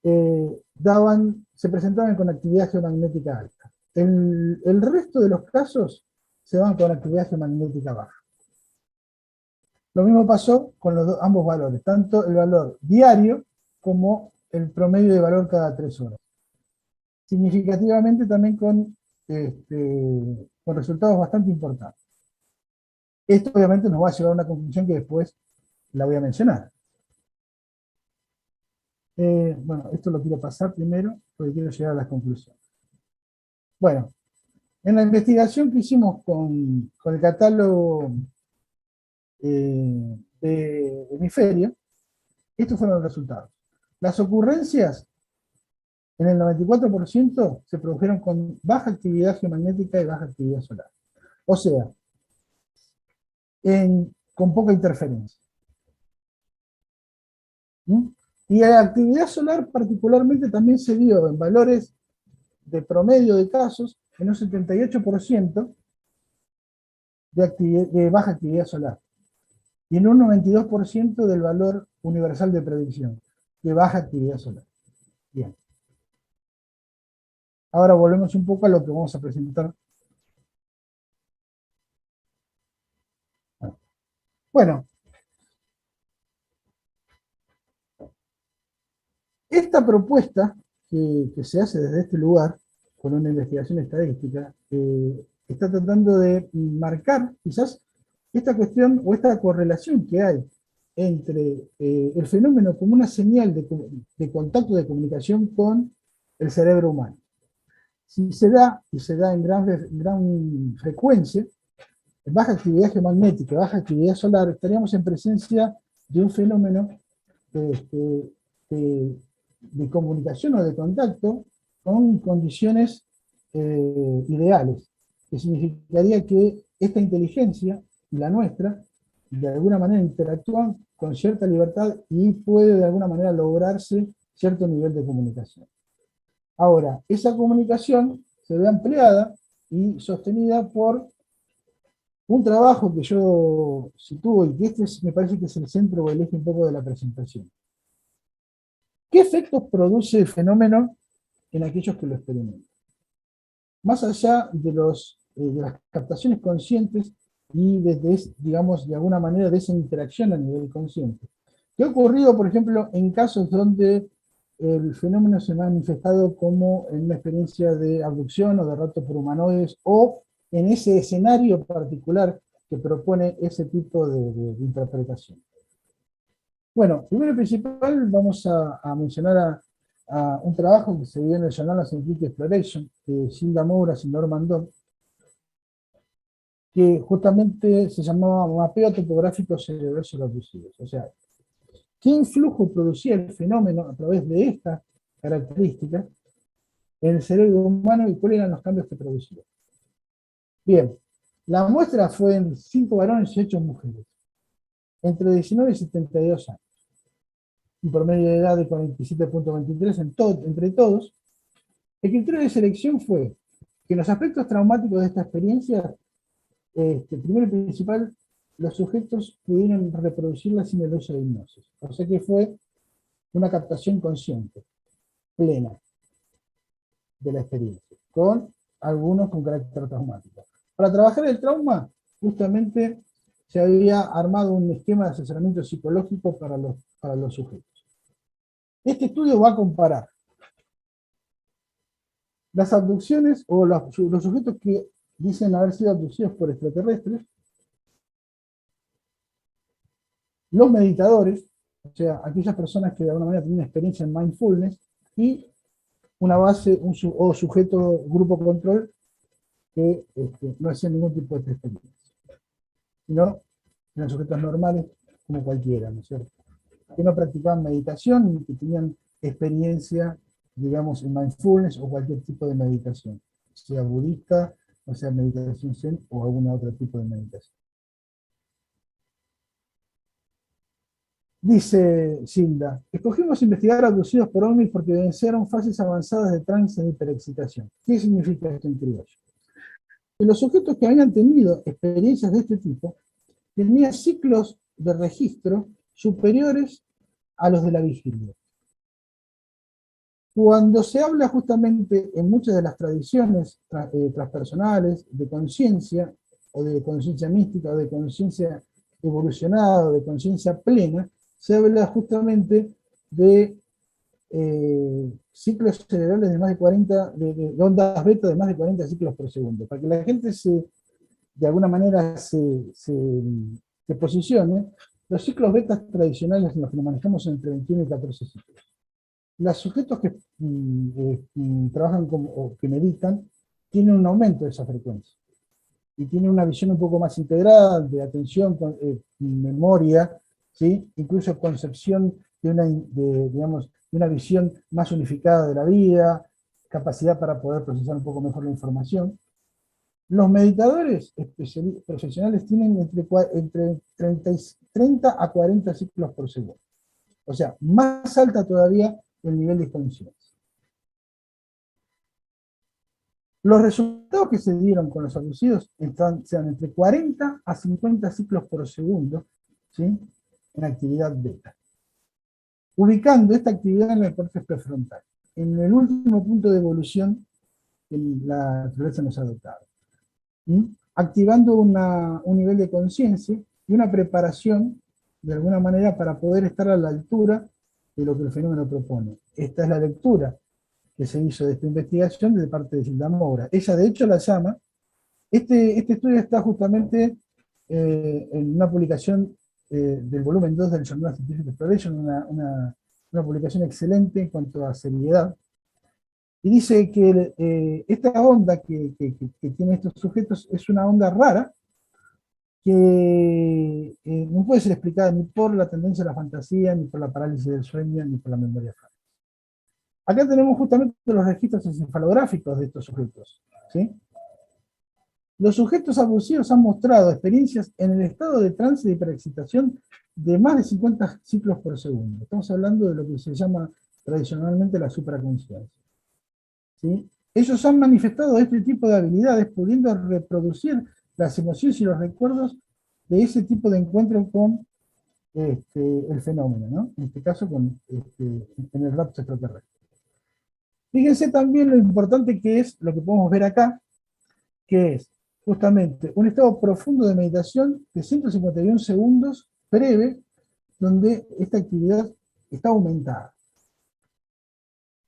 Speaker 3: se presentaban con actividad geomagnética alta. El resto de los casos se daban con actividad geomagnética baja. Lo mismo pasó con ambos valores, tanto el valor diario como el promedio de valor cada 3 horas. Significativamente también con resultados bastante importantes. Esto obviamente nos va a llevar a una conclusión que después la voy a mencionar. Bueno, esto lo quiero pasar primero porque quiero llegar a las conclusiones. Bueno, en la investigación que hicimos con el catálogo de hemisferio, estos fueron los resultados. Las ocurrencias en el 94% se produjeron con baja actividad geomagnética y baja actividad solar. O sea, con poca interferencia. ¿Mm? Y la actividad solar particularmente también se dio en valores de promedio de casos en un 78% de baja actividad solar y en un 92% del valor universal de predicción de baja actividad solar. Bien. Ahora volvemos un poco a lo que vamos a presentar. Bueno, esta propuesta que se hace desde este lugar, con una investigación estadística, está tratando de marcar quizás esta cuestión o esta correlación que hay entre el fenómeno como una señal de contacto de comunicación con el cerebro humano. Si se da, y se da en gran frecuencia, en baja actividad geomagnética, baja actividad solar, estaríamos en presencia de un fenómeno de, de comunicación o de contacto con condiciones ideales, que significaría que esta inteligencia y la nuestra, de alguna manera interactúan con cierta libertad y puede de alguna manera lograrse cierto nivel de comunicación. Ahora, esa comunicación se ve ampliada y sostenida por un trabajo que yo sitúo y que me parece que es el centro o el eje un poco de la presentación. ¿Qué efectos produce el fenómeno en aquellos que lo experimentan? Más allá de las captaciones conscientes y digamos, de alguna manera de esa interacción a nivel consciente. ¿Qué ha ocurrido, por ejemplo, en casos donde el fenómeno se ha manifestado como en una experiencia de abducción o de rapto por humanoides, o en ese escenario particular que propone ese tipo de interpretación? Bueno, primero y principal vamos a mencionar a un trabajo que se dio en el Journal Scientific Exploration, de Gilda Mouras y Norman Dodd, que justamente se llamaba Mapeo Topográfico Cerebral Abducidos. O sea, ¿qué influjo producía el fenómeno a través de estas características en el cerebro humano y cuáles eran los cambios que producía? Bien, la muestra fue en 5 varones y 8 mujeres, entre 19 y 72 años. Un promedio de edad de 47.23 entre todos. El criterio de selección fue que los aspectos traumáticos de esta experiencia, primero y principal, los sujetos pudieron reproducirla sin el uso de hipnosis. O sea que fue una captación consciente, plena, de la experiencia, con algunos con carácter traumático. Para trabajar el trauma, justamente se había armado un esquema de asesoramiento psicológico para los sujetos. Este estudio va a comparar las abducciones o los sujetos que dicen haber sido abducidos por extraterrestres, los meditadores, o sea, aquellas personas que de alguna manera tienen experiencia en mindfulness, y una base o sujeto grupo control que no hacían ningún tipo de experiencia, sino eran sujetos normales como cualquiera, ¿no es cierto? Que no practicaban meditación ni que tenían experiencia, digamos, en mindfulness o cualquier tipo de meditación, sea budista, o sea meditación zen o algún otro tipo de meditación. Dice Gilda, escogimos investigar abducidos por ovnis porque evidenciaron fases avanzadas de trance en hiperexcitación. ¿Qué significa esto en criollo? Que los sujetos que habían tenido experiencias de este tipo tenían ciclos de registro superiores a los de la vigilia. Cuando se habla justamente en muchas de las tradiciones transpersonales de conciencia, o de conciencia mística, o de conciencia evolucionada, o de conciencia plena, se habla justamente de ciclos cerebrales de más de 40, de ondas beta de más de 40 ciclos por segundo. Para que la gente de alguna manera se posicione, los ciclos beta tradicionales en los que nos manejamos entre 21 y 14 ciclos. Los sujetos que trabajan o que meditan tienen un aumento de esa frecuencia y tienen una visión un poco más integrada de atención, memoria, ¿sí? Incluso concepción de una visión más unificada de la vida, capacidad para poder procesar un poco mejor la información. Los meditadores profesionales tienen entre 30 a 40 ciclos por segundo. O sea, más alta todavía el nivel de conciencia. Los resultados que se dieron con los abducidos sean entre 40 a 50 ciclos por segundo, ¿sí? En actividad beta. Ubicando esta actividad en el córtex prefrontal, en el último punto de evolución que la naturaleza nos ha dotado. Activando un nivel de conciencia y una preparación, de alguna manera, para poder estar a la altura de lo que el fenómeno propone. Esta es la lectura que se hizo de esta investigación de parte de Gilda Moura. Ella, de hecho, la llama. Este estudio está justamente en una publicación del volumen 2 del Journal of Scientific Exploration, una publicación excelente en cuanto a seriedad, y dice que esta onda que tienen estos sujetos es una onda rara, que no puede ser explicada ni por la tendencia a la fantasía, ni por la parálisis del sueño, ni por la memoria fácil. Acá tenemos justamente los registros encefalográficos de estos sujetos, ¿sí? Los sujetos abusivos han mostrado experiencias en el estado de trance de hiperexcitación de más de 50 ciclos por segundo. Estamos hablando de lo que se llama tradicionalmente la supraconciencia, ¿sí? Ellos han manifestado este tipo de habilidades pudiendo reproducir las emociones y los recuerdos de ese tipo de encuentro con el fenómeno, ¿no? En este caso en el rapto extraterrestre. Fíjense también lo importante que es lo que podemos ver acá, que es justamente un estado profundo de meditación de 151 segundos breve, donde esta actividad está aumentada.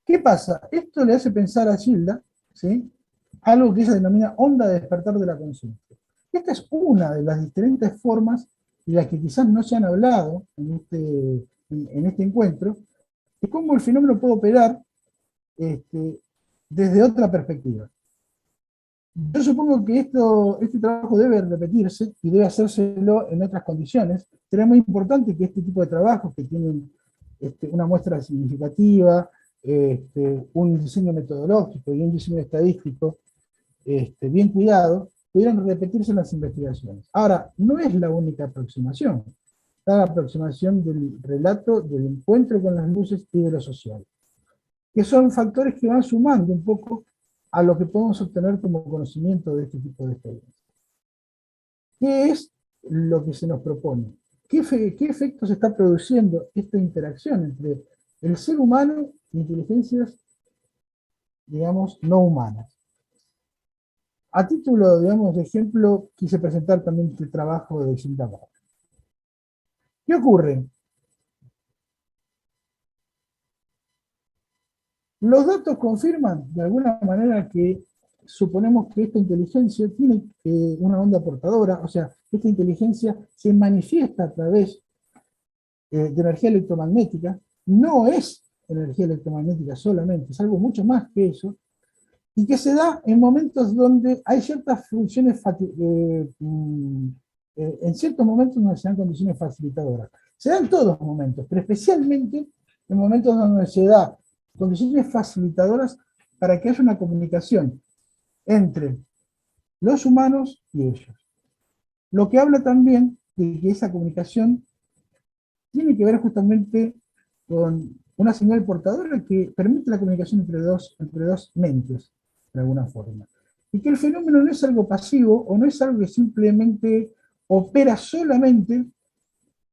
Speaker 3: ¿Qué pasa? Esto le hace pensar a Gilda, ¿sí?, algo que ella denomina onda de despertar de la conciencia. Esta es una de las diferentes formas de las que quizás no se han hablado en este encuentro, de cómo el fenómeno puede operar desde otra perspectiva. Yo supongo que este trabajo debe repetirse y debe hacérselo en otras condiciones. Sería muy importante que este tipo de trabajos que tienen una muestra significativa, un diseño metodológico y un diseño estadístico bien cuidado, pudieran repetirse en las investigaciones. Ahora, no es la única aproximación. Está la aproximación del relato, del encuentro con las luces y de lo social, que son factores que van sumando un poco a lo que podemos obtener como conocimiento de este tipo de experiencias. ¿Qué es lo que se nos propone? ¿Qué efectos está produciendo esta interacción entre el ser humano e inteligencias, digamos, no humanas? A título, digamos, de ejemplo, quise presentar también el trabajo de Gilda Bauer. ¿Qué ocurre? Los datos confirman, de alguna manera, que suponemos que esta inteligencia tiene una onda portadora, o sea, esta inteligencia se manifiesta a través de energía electromagnética, no es energía electromagnética solamente, es algo mucho más que eso, y que se da en momentos donde hay ciertas funciones, en ciertos momentos donde se dan condiciones facilitadoras. Se dan todos los momentos, pero especialmente en momentos donde se da condiciones facilitadoras para que haya una comunicación entre los humanos y ellos. Lo que habla también de que esa comunicación tiene que ver justamente con una señal portadora que permite la comunicación entre dos mentes, de alguna forma. Y que el fenómeno no es algo pasivo o no es algo que simplemente opera solamente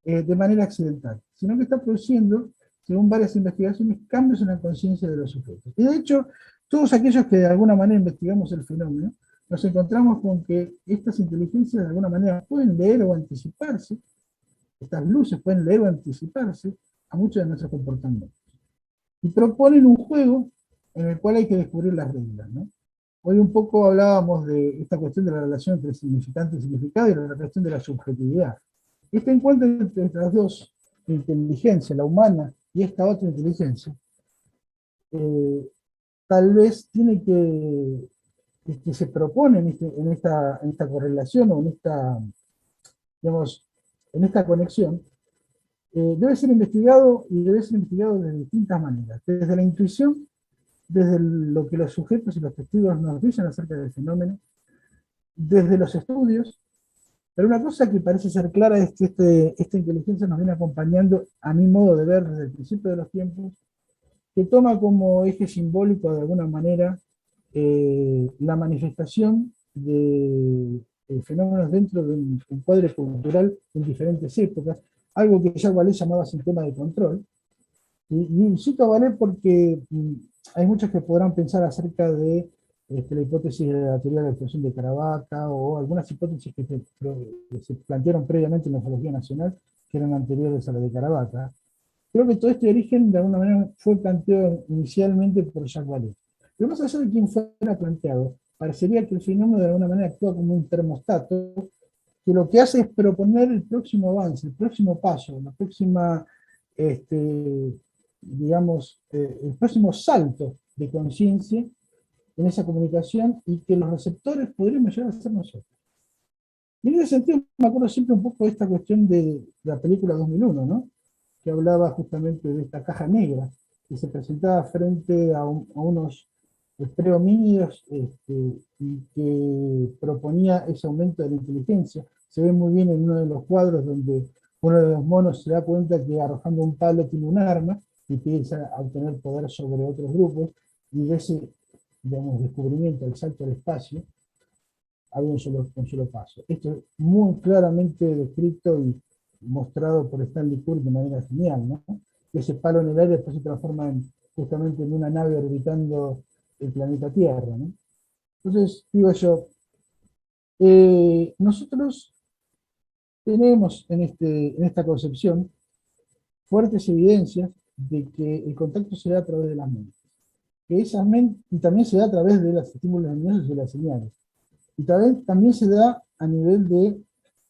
Speaker 3: de manera accidental, sino que está produciendo, según varias investigaciones, cambios en la conciencia de los sujetos. Y de hecho, todos aquellos que de alguna manera investigamos el fenómeno, nos encontramos con que estas inteligencias de alguna manera pueden leer o anticiparse, estas luces pueden leer o anticiparse a muchos de nuestros comportamientos. Y proponen un juego en el cual hay que descubrir las reglas, ¿no? Hoy un poco hablábamos de esta cuestión de la relación entre significante y significado y la cuestión de la subjetividad. Este encuentro entre las dos inteligencias, la humana y esta otra inteligencia, tal vez tiene que se propone en esta correlación o digamos, en esta conexión, debe ser investigado y debe ser investigado de distintas maneras, desde la intuición, desde lo que los sujetos y los testigos nos dicen acerca del fenómeno, desde los estudios, pero una cosa que parece ser clara es que esta inteligencia nos viene acompañando, a mi modo de ver desde el principio de los tiempos, que toma como eje simbólico de alguna manera la manifestación de fenómenos dentro de un encuadre cultural en diferentes épocas, algo que Jacques Vallée llamaba sistema de control. Y cito a Vallée porque hay muchos que podrán pensar acerca de la hipótesis de la teoría de la explosión de Caravaca o algunas hipótesis que se plantearon previamente en la ufología nacional que eran anteriores a la de Caravaca. Creo que todo este origen de alguna manera fue planteado inicialmente por Jacques Vallée. Pero más allá de quién fuera planteado, parecería que el fenómeno de alguna manera actúa como un termostato que lo que hace es proponer el próximo avance, el próximo paso, la próxima, digamos, el próximo salto de conciencia en esa comunicación y que los receptores podríamos llegar a ser nosotros. Y en ese sentido me acuerdo siempre un poco de esta cuestión de la película 2001, ¿no? Que hablaba justamente de esta caja negra, que se presentaba frente a unos prehomínidos y que proponía ese aumento de la inteligencia. Se ve muy bien en uno de los cuadros donde uno de los monos se da cuenta que arrojando un palo tiene un arma y empieza a obtener poder sobre otros grupos, y de ese, digamos, descubrimiento, el salto al espacio, había un solo paso. Esto es muy claramente descrito y mostrado por Stanley Kubrick de manera genial, ¿no? Ese palo en el aire después se transforma justamente en una nave orbitando el planeta Tierra, ¿no? Entonces, digo yo, nosotros tenemos en esta concepción fuertes evidencias de que el contacto se da a través de las mentes. Que esas mentes, y también se da a través de los estímulos luminosos y las señales. Y también se da a nivel de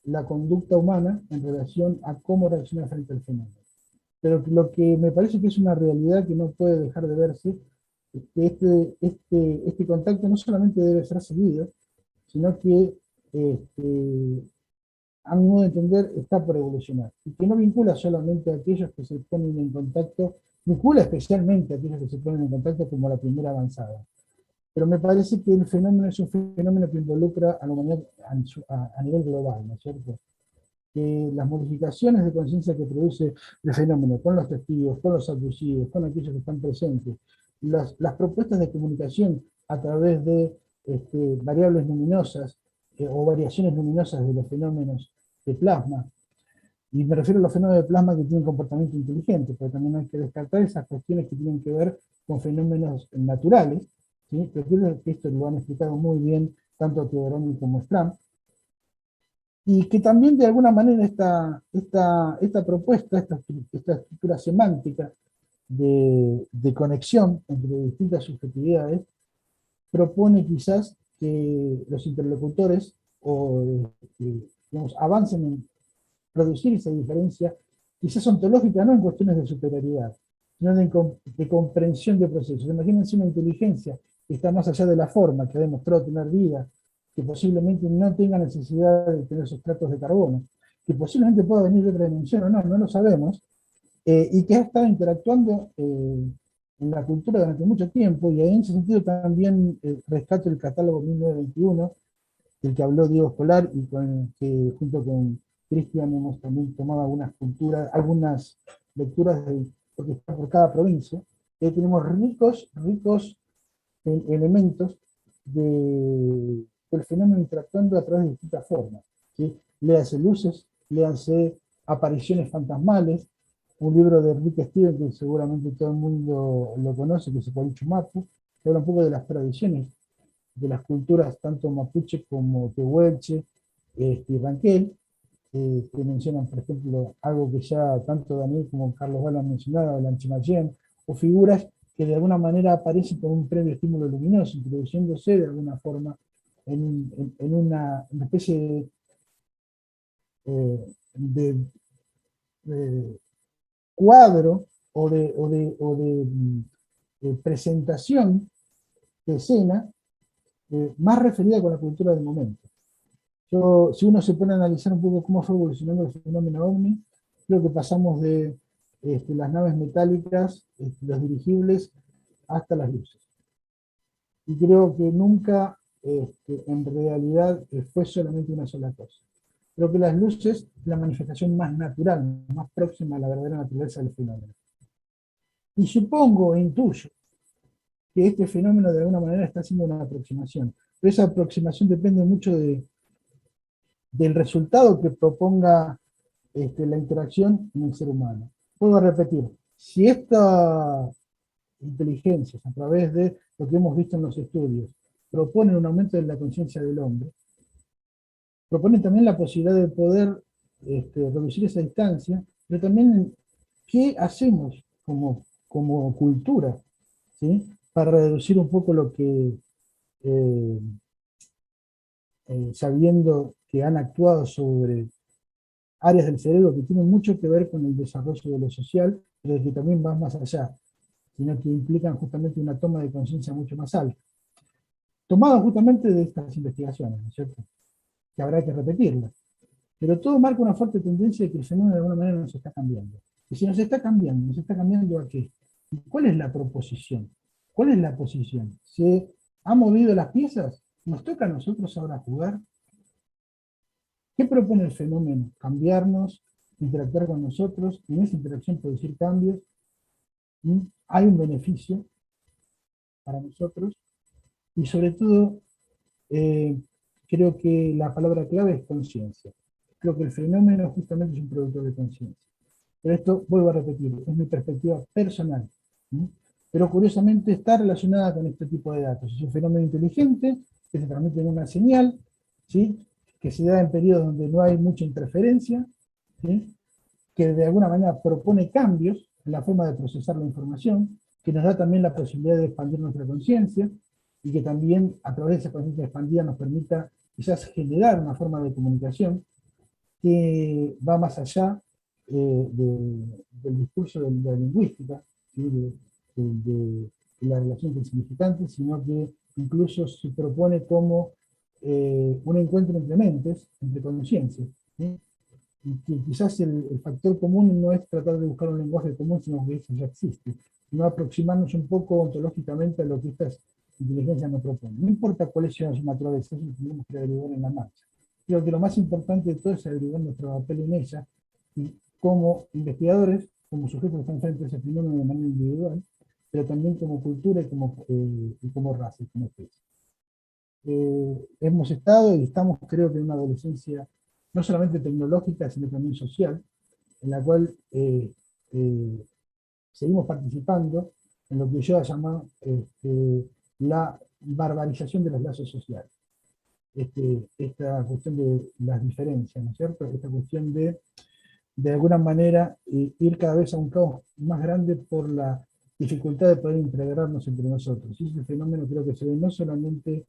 Speaker 3: la conducta humana en relación a cómo reacciona frente al fenómeno. Pero lo que me parece que es una realidad que no puede dejar de verse es que este contacto no solamente debe ser seguido, sino que, a mi modo de entender, está por evolucionar. Y que no vincula solamente a aquellos que se ponen en contacto, vincula especialmente a aquellos que se ponen en contacto como la primera avanzada. Pero me parece que el fenómeno es un fenómeno que involucra a la humanidad a nivel global, ¿no es cierto? Que las modificaciones de conciencia que produce el fenómeno con los testigos, con los abusivos, con aquellos que están presentes, las propuestas de comunicación a través de variables luminosas o variaciones luminosas de los fenómenos de plasma, y me refiero a los fenómenos de plasma que tienen comportamiento inteligente, pero también hay que descartar esas cuestiones que tienen que ver con fenómenos naturales, ¿sí? Pero creo que esto lo han explicado muy bien tanto Teodoroni como Stram, y que también de alguna manera esta propuesta, esta estructura semántica de conexión entre distintas subjetividades, propone quizás que los interlocutores digamos, avancen en producir esa diferencia, quizás ontológica, no en cuestiones de superioridad, sino de comprensión de procesos. Imagínense una inteligencia que está más allá de la forma, que ha demostrado tener vida, que posiblemente no tenga necesidad de tener sustratos de carbono, que posiblemente pueda venir de otra dimensión o no, no lo sabemos, y que ha estado interactuando en la cultura durante mucho tiempo, y en ese sentido también rescato el catálogo 1921, del que habló Diego Escolar, y que junto con Cristian hemos también tomado algunas lecturas porque está por cada provincia. Tenemos ricos elementos del fenómeno interactuando a través de distintas formas, ¿sí? Léanse luces, léanse apariciones fantasmales, un libro de Enrique Steven que seguramente todo el mundo lo conoce, que se llama Chumapu, que habla un poco de las tradiciones de las culturas tanto mapuche como tehuelche y ranquel, que mencionan, por ejemplo, algo que ya tanto Daniel como Carlos Val han mencionado, el Anchimayén, o figuras que de alguna manera aparecen con un previo estímulo luminoso, introduciéndose de alguna forma en una especie de cuadro o de presentación de escena más referida con la cultura del momento. Si uno se pone a analizar un poco cómo fue evolucionando el fenómeno OVNI, creo que pasamos de las naves metálicas, los dirigibles, hasta las luces. Y creo que nunca, en realidad, fue solamente una sola cosa. Creo que las luces es la manifestación más natural, más próxima a la verdadera naturaleza del fenómeno. Y supongo e intuyo que este fenómeno de alguna manera está haciendo una aproximación. Pero esa aproximación depende mucho del resultado que proponga la interacción en el ser humano. Puedo repetir, si esta inteligencia, a través de lo que hemos visto en los estudios, proponen un aumento de la conciencia del hombre, proponen también la posibilidad de poder reducir esa distancia, pero también qué hacemos como cultura, ¿sí? Para reducir un poco lo que sabiendo que han actuado sobre áreas del cerebro que tienen mucho que ver con el desarrollo de lo social, pero que también van más allá, sino que implican justamente una toma de conciencia mucho más alta. Tomado justamente de estas investigaciones, ¿no es cierto? Que habrá que repetirlas. Pero todo marca una fuerte tendencia de que el fenómeno de alguna manera nos está cambiando. Y si nos está cambiando ¿a qué? ¿Cuál es la proposición? ¿Cuál es la posición? ¿Se han movido las piezas? ¿Nos toca a nosotros ahora jugar? ¿Qué propone el fenómeno? Cambiarnos, interactuar con nosotros, y en esa interacción producir cambios. Hay un beneficio para nosotros, y sobre todo, creo que la palabra clave es conciencia. Creo que el fenómeno justamente es un productor de conciencia. Pero esto, vuelvo a repetir, es mi perspectiva personal. ¿Sí? Pero curiosamente está relacionada con este tipo de datos. Es un fenómeno inteligente que se transmite en una señal, ¿sí? Que se da en periodos donde no hay mucha interferencia, ¿sí? Que de alguna manera propone cambios en la forma de procesar la información, que nos da también la posibilidad de expandir nuestra conciencia, y que también a través de esa conciencia expandida nos permita quizás generar una forma de comunicación que va más allá del discurso de la lingüística, ¿sí? de la relación con significantes, sino que incluso se propone como un encuentro entre mentes, entre conciencias, ¿sí? Y que quizás el factor común no es tratar de buscar un lenguaje común, sino que eso ya existe, sino aproximarnos un poco ontológicamente a lo que estas inteligencias nos proponen. No importa cuáles sean su naturaleza, eso lo tenemos que averiguar en la marcha. Creo que lo más importante de todo es averiguar nuestro papel en ella, y como investigadores, como sujetos que están frente a ese fenómeno de manera individual, pero también como cultura y como raza y como especie. Hemos estado y estamos, creo que, en una adolescencia no solamente tecnológica, sino también social, en la cual seguimos participando en lo que yo he llamado la barbarización de los lazos sociales. Esta cuestión de las diferencias, ¿no es cierto? Esta cuestión de alguna manera, ir cada vez a un caos más grande por la dificultad de poder integrarnos entre nosotros. Y ese fenómeno creo que se ve no solamente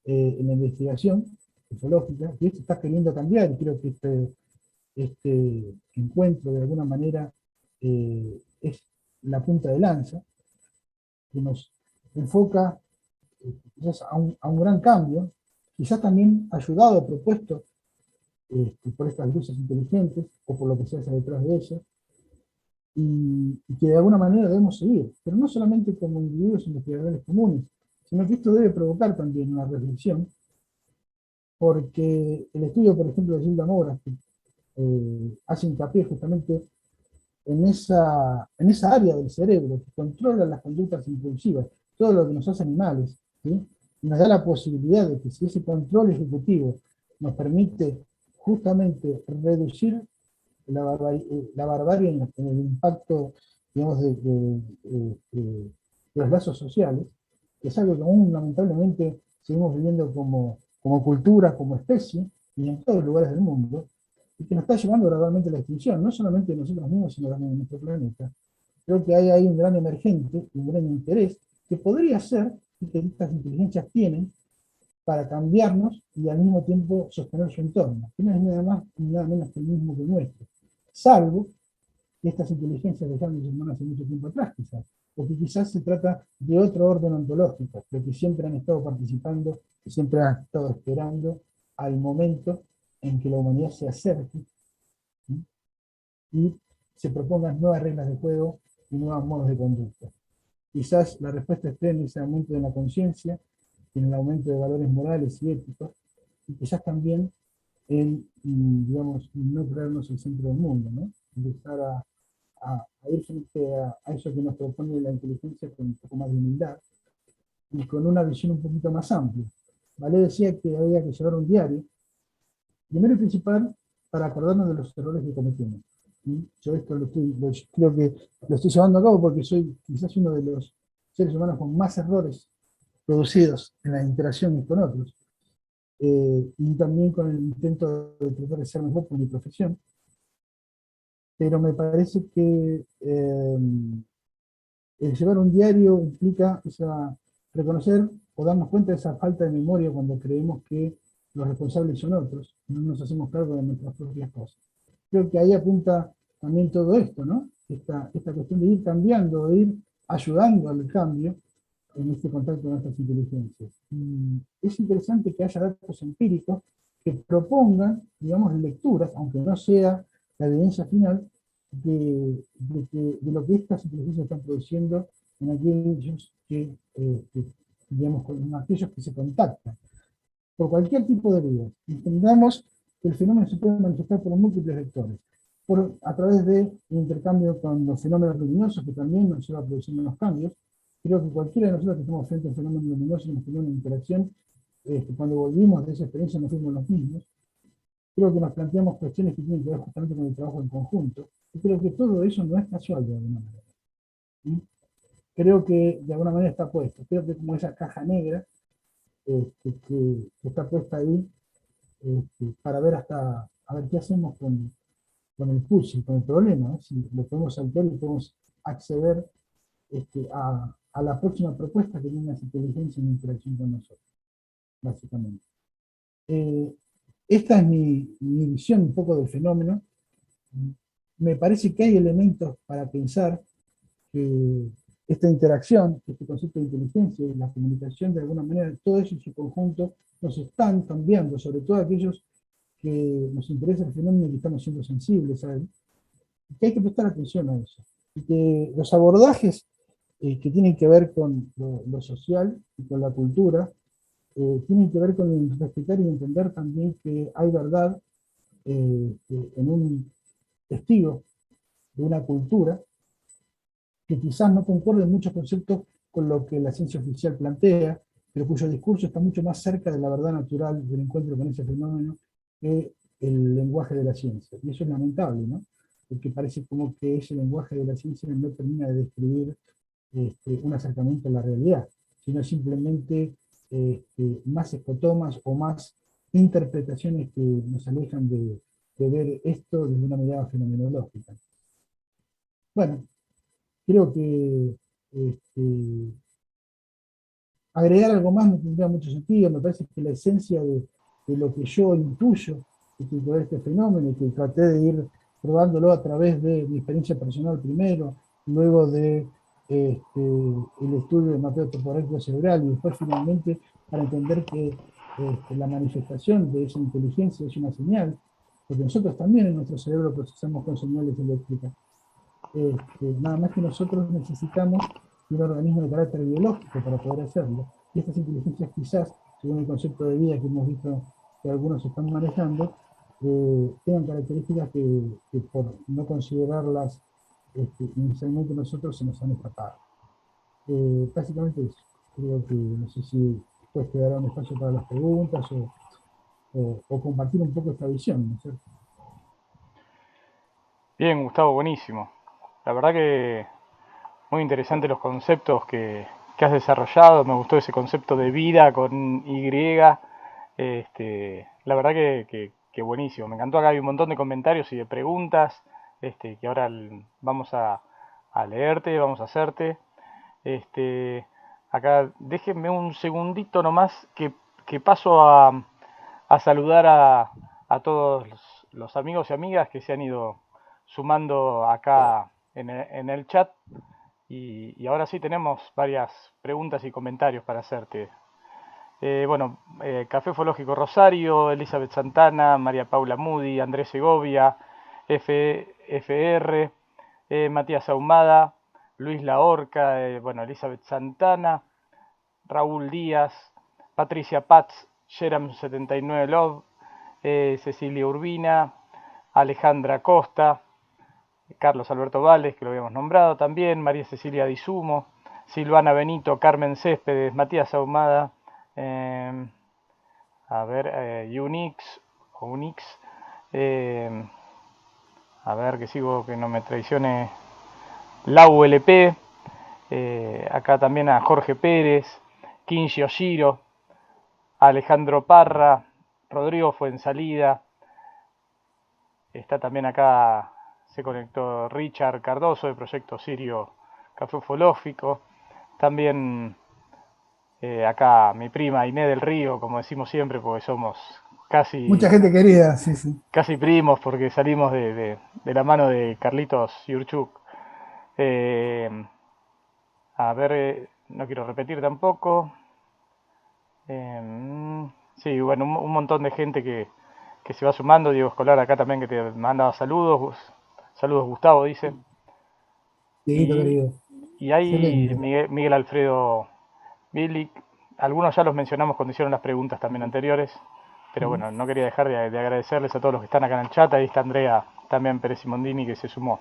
Speaker 3: en la investigación ufológica, que esto está queriendo cambiar, y creo que este encuentro de alguna manera es la punta de lanza, que nos enfoca quizás a un gran cambio, quizás también ayudado, propuesto por estas luces inteligentes, o por lo que se hace detrás de ellas, y que de alguna manera debemos seguir, pero no solamente como individuos investigadores comunes, sino que esto debe provocar también una reflexión, porque el estudio, por ejemplo, de Gilda Moura, que hace hincapié justamente en esa área del cerebro que controla las conductas impulsivas, todo lo que nos hace animales, ¿sí? Y nos da la posibilidad de que si ese control ejecutivo nos permite justamente reducir la barbarie en el impacto, digamos, de los lazos sociales, que es algo que aún lamentablemente seguimos viviendo como cultura, como especie, y en todos los lugares del mundo, y que nos está llevando gradualmente a la extinción, no solamente de nosotros mismos, sino también de nuestro planeta. Creo que hay un gran emergente, un gran interés, que podría ser que estas inteligencias tienen para cambiarnos y al mismo tiempo sostener su entorno, que no es nada más ni nada menos que el mismo que el nuestro, salvo que estas inteligencias dejaron de ser hace mucho tiempo atrás, quizás, porque quizás se trata de otro orden ontológico, pero que siempre han estado participando, que siempre han estado esperando al momento en que la humanidad se acerque, ¿sí? Y se propongan nuevas reglas de juego y nuevos modos de conducta. Quizás la respuesta esté en ese aumento de la conciencia, en el aumento de valores morales y éticos, y quizás también en, digamos, no creernos el centro del mundo, ¿no? Empezar a ir frente a eso que nos propone la inteligencia con un poco más de humildad y con una visión un poquito más amplia. Vale decía que había que llevar un diario, primero y principal, para acordarnos de los errores que cometimos. Yo esto creo que lo estoy llevando a cabo porque soy quizás uno de los seres humanos con más errores producidos en las interacciones con otros, y también con el intento de tratar de ser mejor por mi profesión. Pero me parece que el llevar un diario implica reconocer o darnos cuenta de esa falta de memoria cuando creemos que los responsables son otros, no nos hacemos cargo de nuestras propias cosas. Creo que ahí apunta también todo esto, ¿no? Esta cuestión de ir cambiando, de ir ayudando al cambio en este contacto con estas inteligencias. Es interesante que haya datos empíricos que propongan, digamos, lecturas, aunque no sea la evidencia final, de lo que estas inteligencias están produciendo en aquellos digamos, en aquellos que se contactan por cualquier tipo de vía. Entendamos que el fenómeno se puede manifestar por múltiples vectores, a través del intercambio con los fenómenos luminosos, que también nos lleva produciendo los cambios. Creo que cualquiera de nosotros que estamos frente a un fenómeno luminoso y nos tenemos una interacción, cuando volvimos de esa experiencia nos fuimos los mismos. Creo que nos planteamos cuestiones que tienen que ver justamente con el trabajo en conjunto. Y creo que todo eso no es casual de alguna manera. ¿Sí? Creo que de alguna manera está puesto. Creo que como esa caja negra que está puesta ahí para ver a ver qué hacemos con el puzzle, con el problema, ¿no? Si lo podemos saltar y podemos acceder a la próxima propuesta que tenga esa inteligencia en interacción con nosotros, básicamente. Esta es mi visión un poco del fenómeno. Me parece que hay elementos para pensar que esta interacción, este concepto de inteligencia y la comunicación, de alguna manera, todo eso en su conjunto nos están cambiando, sobre todo aquellos que nos interesa el fenómeno y que estamos siendo sensibles a él, y que hay que prestar atención a eso. Y que los abordajes que tienen que ver con lo social y con la cultura, tienen que ver con el respetar y entender también que hay verdad en un testigo de una cultura que quizás no concuerde en muchos conceptos con lo que la ciencia oficial plantea, pero cuyo discurso está mucho más cerca de la verdad natural del encuentro con ese fenómeno que el lenguaje de la ciencia. Y eso es lamentable, ¿no? Porque parece como que ese lenguaje de la ciencia no termina de describir un acercamiento a la realidad, sino simplemente más escotomas o más interpretaciones que nos alejan de ver esto desde una mirada fenomenológica. Bueno, creo que agregar algo más no tendría mucho sentido. Me parece que la esencia de lo que yo intuyo de este fenómeno, y que traté de ir probándolo a través de mi experiencia personal primero, luego de el estudio de mapeo topográfico cerebral, y después finalmente para entender que la manifestación de esa inteligencia es una señal, porque nosotros también en nuestro cerebro procesamos con señales eléctricas. Nada más que nosotros necesitamos un organismo de carácter biológico para poder hacerlo. Y estas inteligencias quizás, según el concepto de vida que hemos visto que algunos están manejando, tengan características que por no considerarlas inicialmente nosotros se nos han escapado. Básicamente eso. Creo que no sé si después quedará un espacio para las preguntas o compartir un poco esta visión, ¿no es cierto?
Speaker 1: Bien, Gustavo, buenísimo. La verdad que muy interesantes los conceptos que has desarrollado. Me gustó ese concepto de vida con Y. La verdad que buenísimo. Me encantó. Acá hay un montón de comentarios y de preguntas que ahora vamos a leerte, vamos a hacerte. Acá déjenme un segundito nomás que paso a saludar a todos los amigos y amigas que se han ido sumando acá en el chat. Y ahora sí tenemos varias preguntas y comentarios para hacerte. Café Fológico Rosario, Elizabeth Santana, María Paula Moody, Andrés Segovia, FR, Matías Ahumada, Luis Laorca, Elizabeth Santana, Raúl Díaz, Patricia Paz, Sheram79 Love, Cecilia Urbina, Alejandra Costa, Carlos Alberto Vales, que lo habíamos nombrado también, María Cecilia Disumo, Silvana Benito, Carmen Céspedes, Matías Ahumada, Unix, que sigo, que no me traicione, Lau LP, acá también a Jorge Pérez, Kinshi Oshiro, Alejandro Parra, Rodrigo Fuensalida, está también acá, se conectó Richard Cardoso de Proyecto Sirio Café Ufológico, también acá mi prima Inés del Río, como decimos siempre, porque somos
Speaker 3: Mucha
Speaker 1: casi,
Speaker 3: gente querida, sí, sí.
Speaker 1: casi primos, porque salimos de la mano de Carlitos Yurchuk. Eh, a ver, no quiero repetir tampoco. Sí, bueno, un montón de gente que se va sumando. Diego Escolar acá también que te mandaba saludos. Saludos Gustavo, dice.
Speaker 3: Dieguito
Speaker 1: Y,
Speaker 3: querido.
Speaker 1: y hay
Speaker 3: Excelente.
Speaker 1: Miguel Alfredo Bilic. Algunos ya los mencionamos cuando hicieron las preguntas también anteriores. Pero
Speaker 3: Ujú.
Speaker 1: bueno, no quería dejar de agradecerles a todos los que están acá en el chat. Ahí está Andrea también Pérez Simondini que se sumó.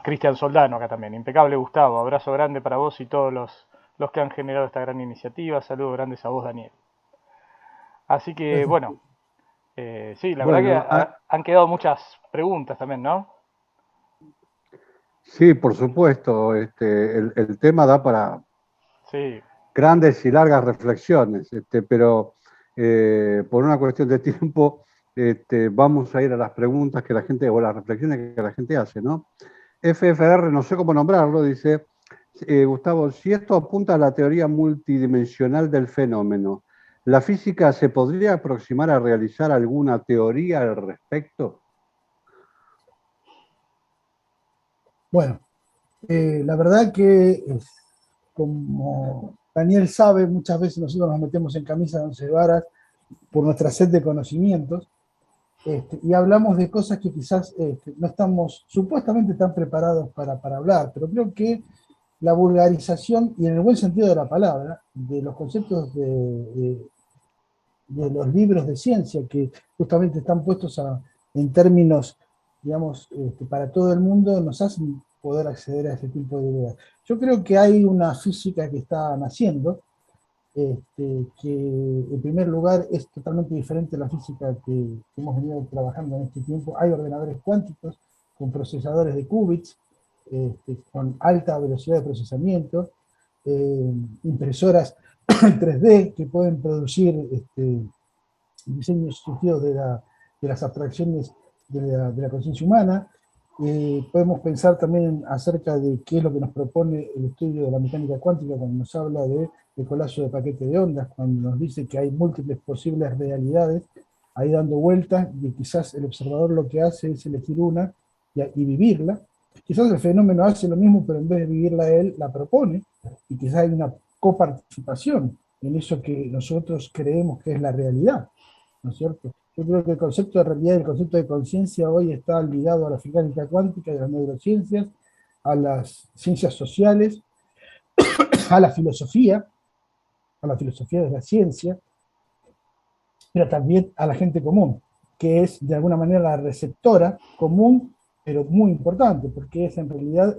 Speaker 1: Cristian Soldano acá también. Impecable Gustavo. Abrazo grande para vos y todos los que han generado esta gran iniciativa. Saludos grandes a vos, Daniel. Así que bueno,
Speaker 3: Perfecto.
Speaker 1: sí, la verdad que
Speaker 2: Bueno,
Speaker 1: han quedado muchas preguntas también, ¿no?
Speaker 2: sí, por supuesto, el tema da para
Speaker 1: Sí,
Speaker 2: grandes y largas reflexiones, pero por una cuestión de tiempo vamos a ir a las preguntas que la gente, o las reflexiones que la gente hace, ¿no? FFR, no sé cómo nombrarlo, dice, Gustavo, si esto apunta a la teoría multidimensional del fenómeno, ¿la física se podría aproximar a realizar alguna teoría al respecto?
Speaker 3: Bueno, la verdad que, como Daniel sabe, muchas veces nosotros nos metemos en camisa de once varas por nuestra sed de conocimientos, y hablamos de cosas que quizás no estamos supuestamente tan preparados para hablar, pero creo que la vulgarización, y en el buen sentido de la palabra, de los conceptos de los libros de ciencia que justamente están puestos en términos, digamos, para todo el mundo, nos hacen poder acceder a ese tipo de ideas. Yo creo que hay una física que está naciendo, que en primer lugar es totalmente diferente a la física que hemos venido trabajando en este tiempo. Hay ordenadores cuánticos con procesadores de qubits, con alta velocidad de procesamiento, impresoras 3D que pueden producir diseños surgidos de las abstracciones de la conciencia humana. Podemos pensar también acerca de qué es lo que nos propone el estudio de la mecánica cuántica cuando nos habla de colapso de paquete de ondas, cuando nos dice que hay múltiples posibles realidades ahí dando vueltas, y quizás el observador lo que hace es elegir una y vivirla. Quizás el fenómeno hace lo mismo, pero en vez de vivirla él, la propone, y quizás hay una coparticipación en eso que nosotros creemos que es la realidad, ¿no es cierto? Yo creo que el concepto de realidad y el concepto de conciencia hoy está ligado a la mecánica cuántica y a las neurociencias, a las ciencias sociales, a la filosofía de la ciencia, pero también a la gente común, que es de alguna manera la receptora común, pero muy importante, porque es en realidad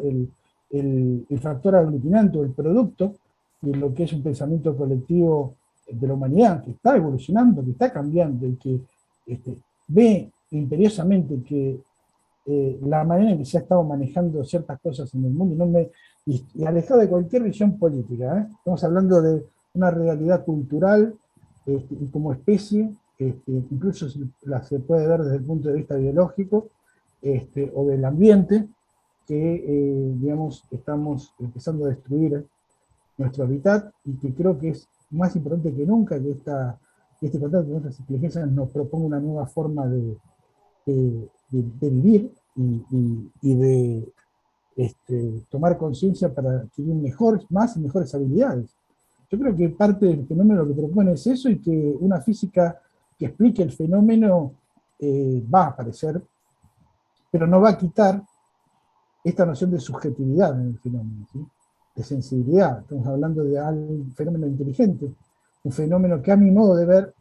Speaker 3: el factor aglutinante o el producto de lo que es un pensamiento colectivo de la humanidad, que está evolucionando, que está cambiando y que ve imperiosamente que la manera en que se ha estado manejando ciertas cosas en el mundo, y alejado de cualquier visión política, estamos hablando de una realidad cultural, y como especie, incluso se puede ver desde el punto de vista biológico, o del ambiente, que digamos, estamos empezando a destruir nuestro hábitat, y que creo que es más importante que nunca que este contacto con nuestras inteligencias nos proponga una nueva forma de vivir y de tomar conciencia para adquirir más y mejores habilidades. Yo creo que parte del fenómeno lo que propone es eso, y que una física que explique el fenómeno va a aparecer, pero no va a quitar esta noción de subjetividad en el fenómeno, ¿sí? De sensibilidad. Estamos hablando de un fenómeno inteligente, un fenómeno que a mi modo de ver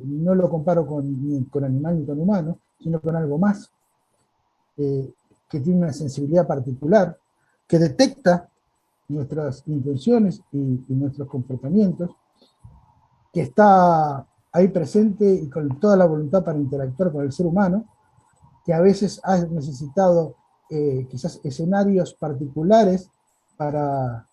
Speaker 3: no lo comparo ni con animal ni con humano, sino con algo más, que tiene una sensibilidad particular, que detecta nuestras intenciones y nuestros comportamientos, que está ahí presente y con toda la voluntad para interactuar con el ser humano, que a veces ha necesitado quizás escenarios particulares para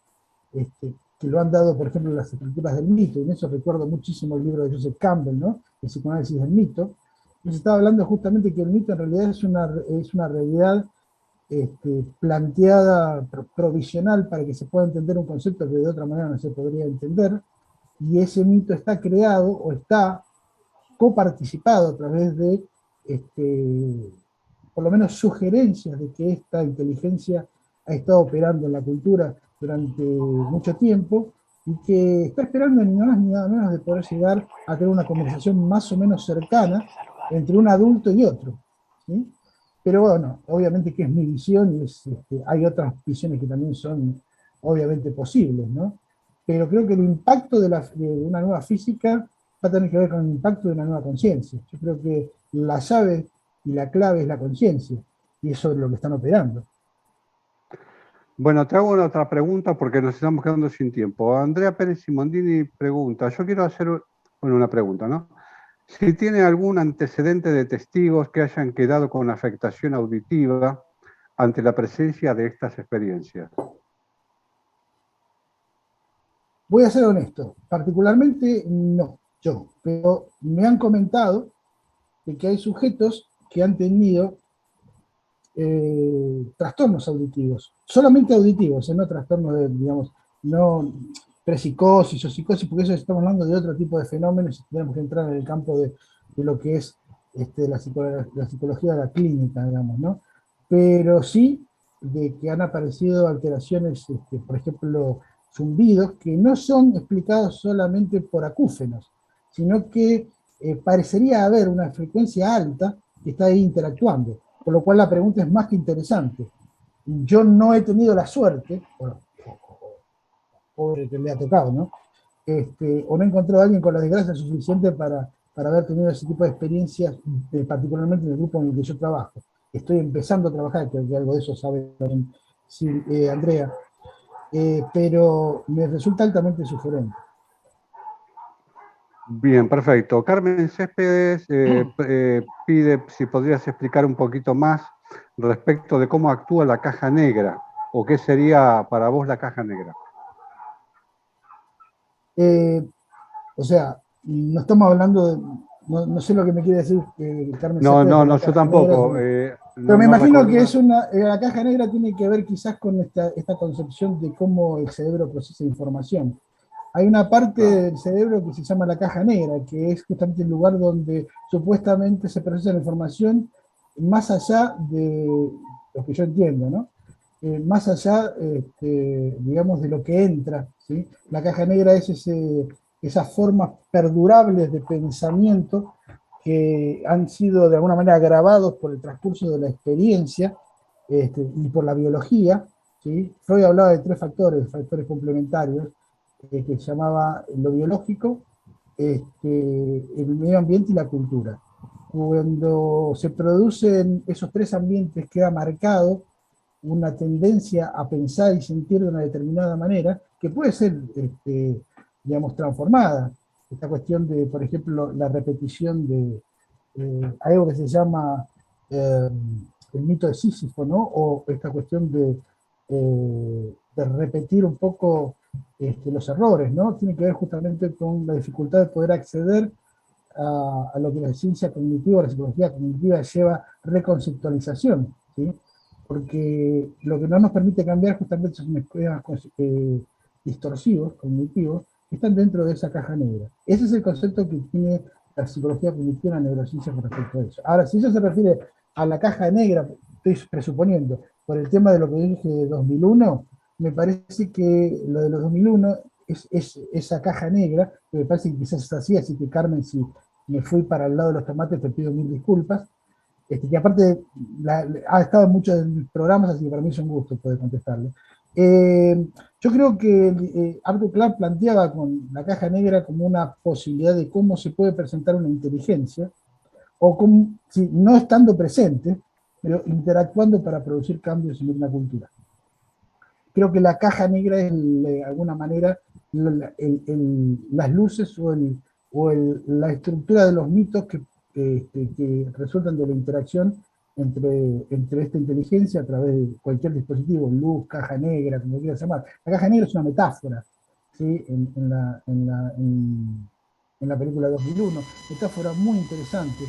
Speaker 3: que lo han dado, por ejemplo, las estructuras del mito, y en eso recuerdo muchísimo el libro de Joseph Campbell, ¿no? El psicoanálisis del mito. Nos estaba hablando justamente que el mito en realidad es una realidad planteada provisional para que se pueda entender un concepto que de otra manera no se podría entender, y ese mito está creado o está coparticipado a través de, por lo menos, sugerencias de que esta inteligencia ha estado operando en la cultura durante mucho tiempo y que está esperando ni más ni nada menos de poder llegar a tener una conversación más o menos cercana entre un adulto y otro, ¿sí? Pero bueno, obviamente que es mi visión y hay otras visiones que también son obviamente posibles, ¿no? Pero creo que el impacto de una nueva física va a tener que ver con el impacto de una nueva conciencia. Yo creo que la llave y la clave es la conciencia, y eso es lo que están operando.
Speaker 2: Bueno, te hago otra pregunta porque nos estamos quedando sin tiempo. Andrea Pérez Simondini pregunta, yo quiero hacer una pregunta, ¿no? Si tiene algún antecedente de testigos que hayan quedado con afectación auditiva ante la presencia de estas experiencias.
Speaker 3: Voy a ser honesto, particularmente no, pero me han comentado de que hay sujetos que han tenido trastornos auditivos, solamente auditivos, no trastornos de, digamos, no prepsicosis o psicosis, porque eso estamos hablando de otro tipo de fenómenos y tenemos que entrar en el campo de lo que es la psicología de la clínica, digamos, ¿no? Pero sí de que han aparecido alteraciones, por ejemplo, zumbidos, que no son explicados solamente por acúfenos, sino que parecería haber una frecuencia alta que está ahí interactuando. Por lo cual la pregunta es más que interesante. Yo no he tenido la suerte, bueno, pobre que le ha tocado, ¿no? O no he encontrado a alguien con la desgracia suficiente para haber tenido ese tipo de experiencias, particularmente en el grupo en el que yo trabajo. Estoy empezando a trabajar, creo que algo de eso sabe también Andrea, pero me resulta altamente sugerente.
Speaker 2: Bien, perfecto. Carmen Céspedes pide si podrías explicar un poquito más respecto de cómo actúa la caja negra, o qué sería para vos la caja negra.
Speaker 3: O sea, no estamos hablando de, no sé lo que me quiere decir Carmen
Speaker 2: No,
Speaker 3: Céspedes con la
Speaker 2: yo
Speaker 3: caja
Speaker 2: tampoco.
Speaker 3: negra. Pero
Speaker 2: No,
Speaker 3: me
Speaker 2: no
Speaker 3: imagino
Speaker 2: recuerdo.
Speaker 3: que es la caja negra tiene que ver quizás con esta concepción de cómo el cerebro procesa información. Hay una parte del cerebro que se llama la caja negra, que es justamente el lugar donde supuestamente se procesa la información más allá de lo que yo entiendo, ¿no? Más allá, digamos, de lo que entra, ¿sí? La caja negra es esas formas perdurables de pensamiento que han sido de alguna manera grabados por el transcurso de la experiencia y por la biología, ¿sí? Freud hablaba de tres factores complementarios, que se llamaba lo biológico, el medio ambiente y la cultura. Cuando se producen esos tres ambientes queda marcado una tendencia a pensar y sentir de una determinada manera que puede ser, digamos, transformada. Esta cuestión de, por ejemplo, la repetición de algo que se llama el mito de Sísifo, ¿no? O esta cuestión de repetir un poco los errores, ¿no? Tiene que ver justamente con la dificultad de poder acceder a lo que la ciencia cognitiva, la psicología cognitiva lleva reconceptualización, ¿sí? Porque lo que no nos permite cambiar justamente son esquemas distorsivos, cognitivos, que están dentro de esa caja negra. Ese es el concepto que tiene la psicología cognitiva, la neurociencia con respecto a eso. Ahora, si eso se refiere a la caja negra, estoy presuponiendo, por el tema de lo que dije de 2001, me parece que lo de los 2001 es esa caja negra, que me parece que quizás es así que Carmen, si me fui para el lado de los tomates, te pido mil disculpas, que aparte ha estado en muchos de mis programas, así que para mí es un gusto poder contestarle. Yo creo que Arthur Clarke planteaba con la caja negra como una posibilidad de cómo se puede presentar una inteligencia, o como, si, no estando presente, pero interactuando para producir cambios en una cultura. Creo que la caja negra es, de alguna manera, las luces la estructura de los mitos que resultan de la interacción entre esta inteligencia a través de cualquier dispositivo, luz, caja negra, como quieras llamar. La caja negra es una metáfora, ¿sí? En la película 2001, metáfora muy interesante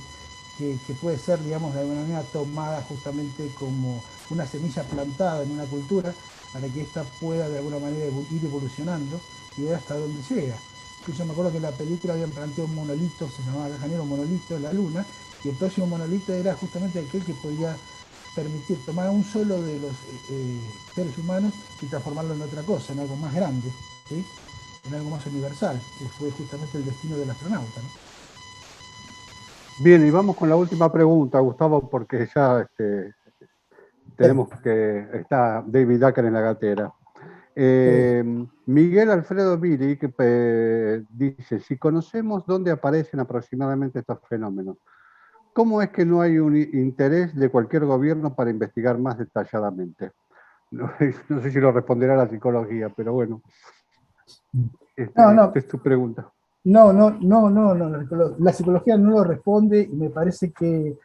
Speaker 3: que puede ser, digamos, de alguna manera tomada justamente como una semilla plantada en una cultura para que ésta pueda de alguna manera ir evolucionando y ver hasta dónde llega. yo me acuerdo que en la película habían planteado un monolito, se llamaba Caja Negra, un monolito de la Luna, y el próximo monolito era justamente aquel que podía permitir tomar un solo de los seres humanos y transformarlo en otra cosa, en algo más grande, ¿sí? En algo más universal, que fue justamente el destino del astronauta, ¿no?
Speaker 2: Bien, y vamos con la última pregunta, Gustavo, porque ya tenemos que... Está David Acker en la gatera. Miguel Alfredo Viri que, dice, si conocemos dónde aparecen aproximadamente estos fenómenos, ¿cómo es que no hay un interés de cualquier gobierno para investigar más detalladamente? No, no sé si lo responderá la psicología, pero bueno,
Speaker 3: No,
Speaker 2: esta
Speaker 3: no,
Speaker 2: es tu pregunta.
Speaker 3: no, la psicología no lo responde y me parece que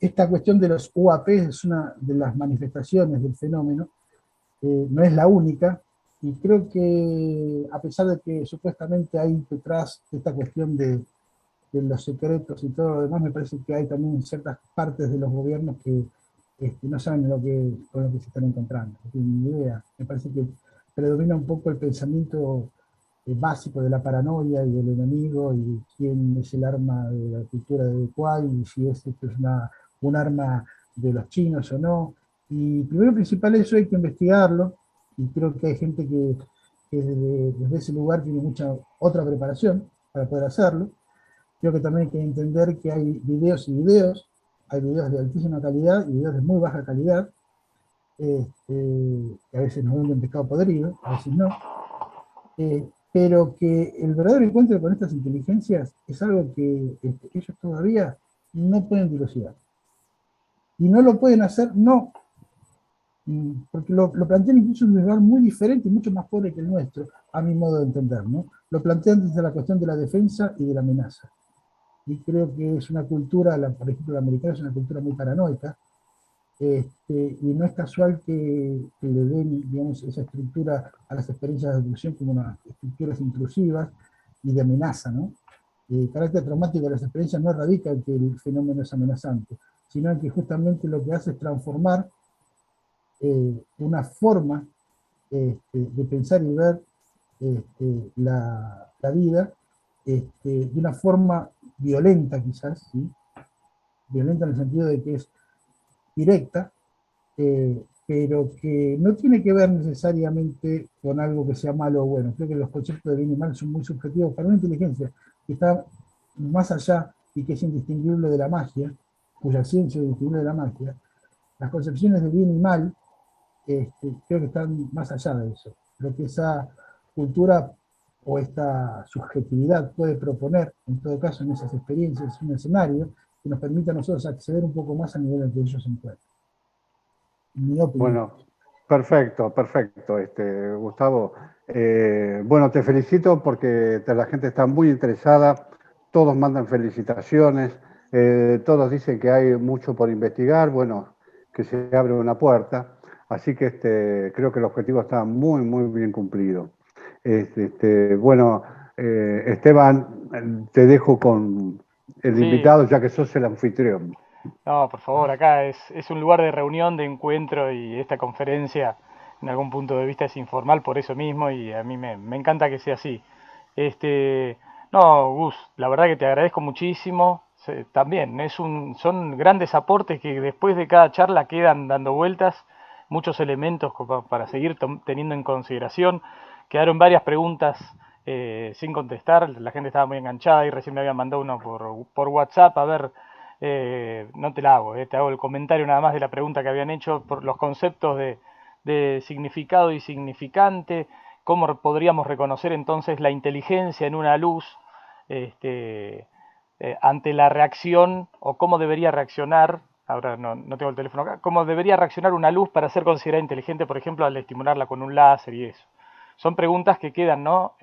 Speaker 3: esta cuestión de los UAP es una de las manifestaciones del fenómeno, no es la única, y creo que a pesar de que supuestamente hay detrás de esta cuestión de los secretos y todo lo demás, me parece que hay también ciertas partes de los gobiernos que no saben con lo que se están encontrando, no tienen ni idea. Me parece que predomina un poco el pensamiento básico de la paranoia y del enemigo y quién es el arma de la cultura de cuál y si esto es un arma de los chinos o no. Y primero y principal eso hay que investigarlo y creo que hay gente que desde ese lugar tiene mucha otra preparación para poder hacerlo. Creo que también hay que entender que hay videos y videos, hay videos de altísima calidad y videos de muy baja calidad, que a veces nos venden pescado podrido, a veces no, pero que el verdadero encuentro con estas inteligencias es algo que ellos todavía no pueden dilucidar. Y no lo pueden hacer, no, porque lo plantean incluso en un lugar muy diferente y mucho más pobre que el nuestro, a mi modo de entender, ¿no? Lo plantean desde la cuestión de la defensa y de la amenaza. Y creo que es una cultura, por ejemplo, la americana es una cultura muy paranoica, y no es casual que le den, digamos, esa estructura a las experiencias de abducción como unas estructuras intrusivas y de amenaza, ¿no? El carácter traumático de las experiencias no radica en que el fenómeno es amenazante, sino en que justamente lo que hace es transformar una forma de pensar y ver la vida de una forma violenta quizás, ¿sí? Violenta en el sentido de que es directa, pero que no tiene que ver necesariamente con algo que sea malo o bueno. Creo que los conceptos de bien y mal son muy subjetivos para una inteligencia que está más allá y que es indistinguible de la magia, cuya ciencia es indistinguible de la magia. Las concepciones de bien y mal creo que están más allá de eso. Lo que esa cultura o esta subjetividad puede proponer, en todo caso en esas experiencias, es un escenario que nos permite a nosotros acceder un poco más a nivel en el que ellos se encuentran. Mi opinión.
Speaker 2: Bueno, perfecto, perfecto, Gustavo. Bueno, te felicito porque la gente está muy interesada, todos mandan felicitaciones, todos dicen que hay mucho por investigar, bueno, que se abre una puerta, así que creo que el objetivo está muy, muy bien cumplido. Bueno, Esteban, te dejo con el
Speaker 1: Sí,
Speaker 2: invitado ya que sos el anfitrión.
Speaker 1: no, por favor, acá es un lugar de reunión, de encuentro y esta conferencia en algún punto de vista es informal por eso mismo y a mí me encanta que sea así. Este, no, Gus, la verdad que te agradezco muchísimo. También son grandes aportes que después de cada charla quedan dando vueltas, muchos elementos para seguir teniendo en consideración. Quedaron varias preguntas sin contestar, la gente estaba muy enganchada y recién me habían mandado uno por WhatsApp, a ver. No te la hago, te hago el comentario nada más de la pregunta que habían hecho por los conceptos de significado y significante, cómo podríamos reconocer entonces la inteligencia en una luz ante la reacción o cómo debería reaccionar, ahora no tengo el teléfono acá, cómo debería reaccionar una luz para ser considerada inteligente, por ejemplo, al estimularla con un láser y eso. Son preguntas que quedan, ¿no?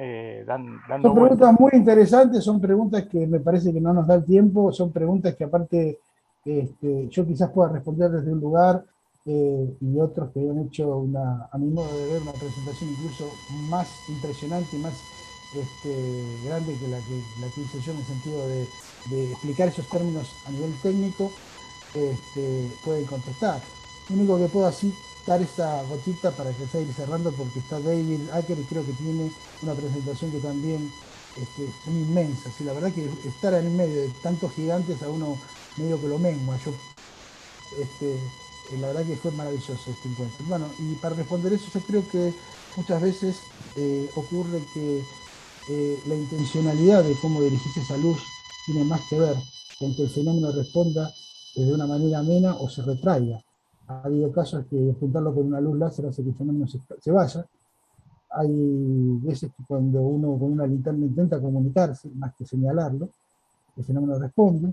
Speaker 1: Dando
Speaker 3: Son
Speaker 1: vueltas.
Speaker 3: preguntas muy interesantes, son preguntas que me parece que no nos da el tiempo, son preguntas que aparte yo quizás pueda responder desde un lugar y otros que han hecho a mi modo de ver, una presentación incluso más impresionante y más grande que la que hice yo en el sentido de explicar esos términos a nivel técnico, pueden contestar. Lo único que puedo así dar esa gotita para que se ir cerrando, porque está David Acker y creo que tiene una presentación que también son inmensas. Y la verdad que estar en medio de tantos gigantes a uno medio que lo mengua. La verdad que fue maravilloso este encuentro. Bueno, y para responder eso, yo creo que muchas veces ocurre que la intencionalidad de cómo dirigirse esa luz tiene más que ver con que el fenómeno responda de una manera amena o se retraiga. Ha habido casos que apuntarlo con una luz láser hace que el fenómeno se vaya. Hay veces que cuando uno con una linterna intenta comunicarse, más que señalarlo, el fenómeno responde,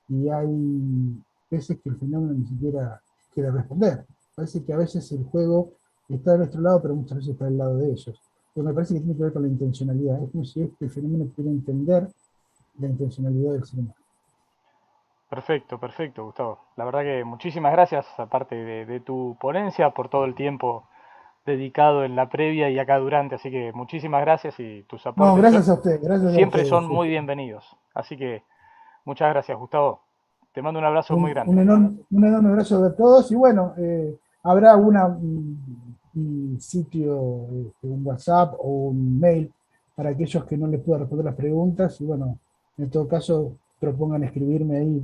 Speaker 3: y hay veces que el fenómeno ni siquiera quiere responder. Parece que a veces el juego está de nuestro lado, pero muchas veces está del lado de ellos. Pero me parece que tiene que ver con la intencionalidad. Es como si este fenómeno pudiera entender la intencionalidad del ser humano.
Speaker 1: Perfecto, perfecto, Gustavo. La verdad que muchísimas gracias, aparte de tu ponencia, por todo el tiempo dedicado en la previa y acá durante. Así que muchísimas gracias y tus
Speaker 3: No,
Speaker 1: aportes
Speaker 3: gracias a usted, gracias a
Speaker 1: siempre son
Speaker 3: ustedes.
Speaker 1: muy bienvenidos. Así que muchas gracias, Gustavo. Te mando un abrazo muy grande.
Speaker 3: Un enorme abrazo de todos y bueno, habrá un sitio, un WhatsApp o un mail para aquellos que no les pueda responder las preguntas y bueno, en todo caso propongan escribirme ahí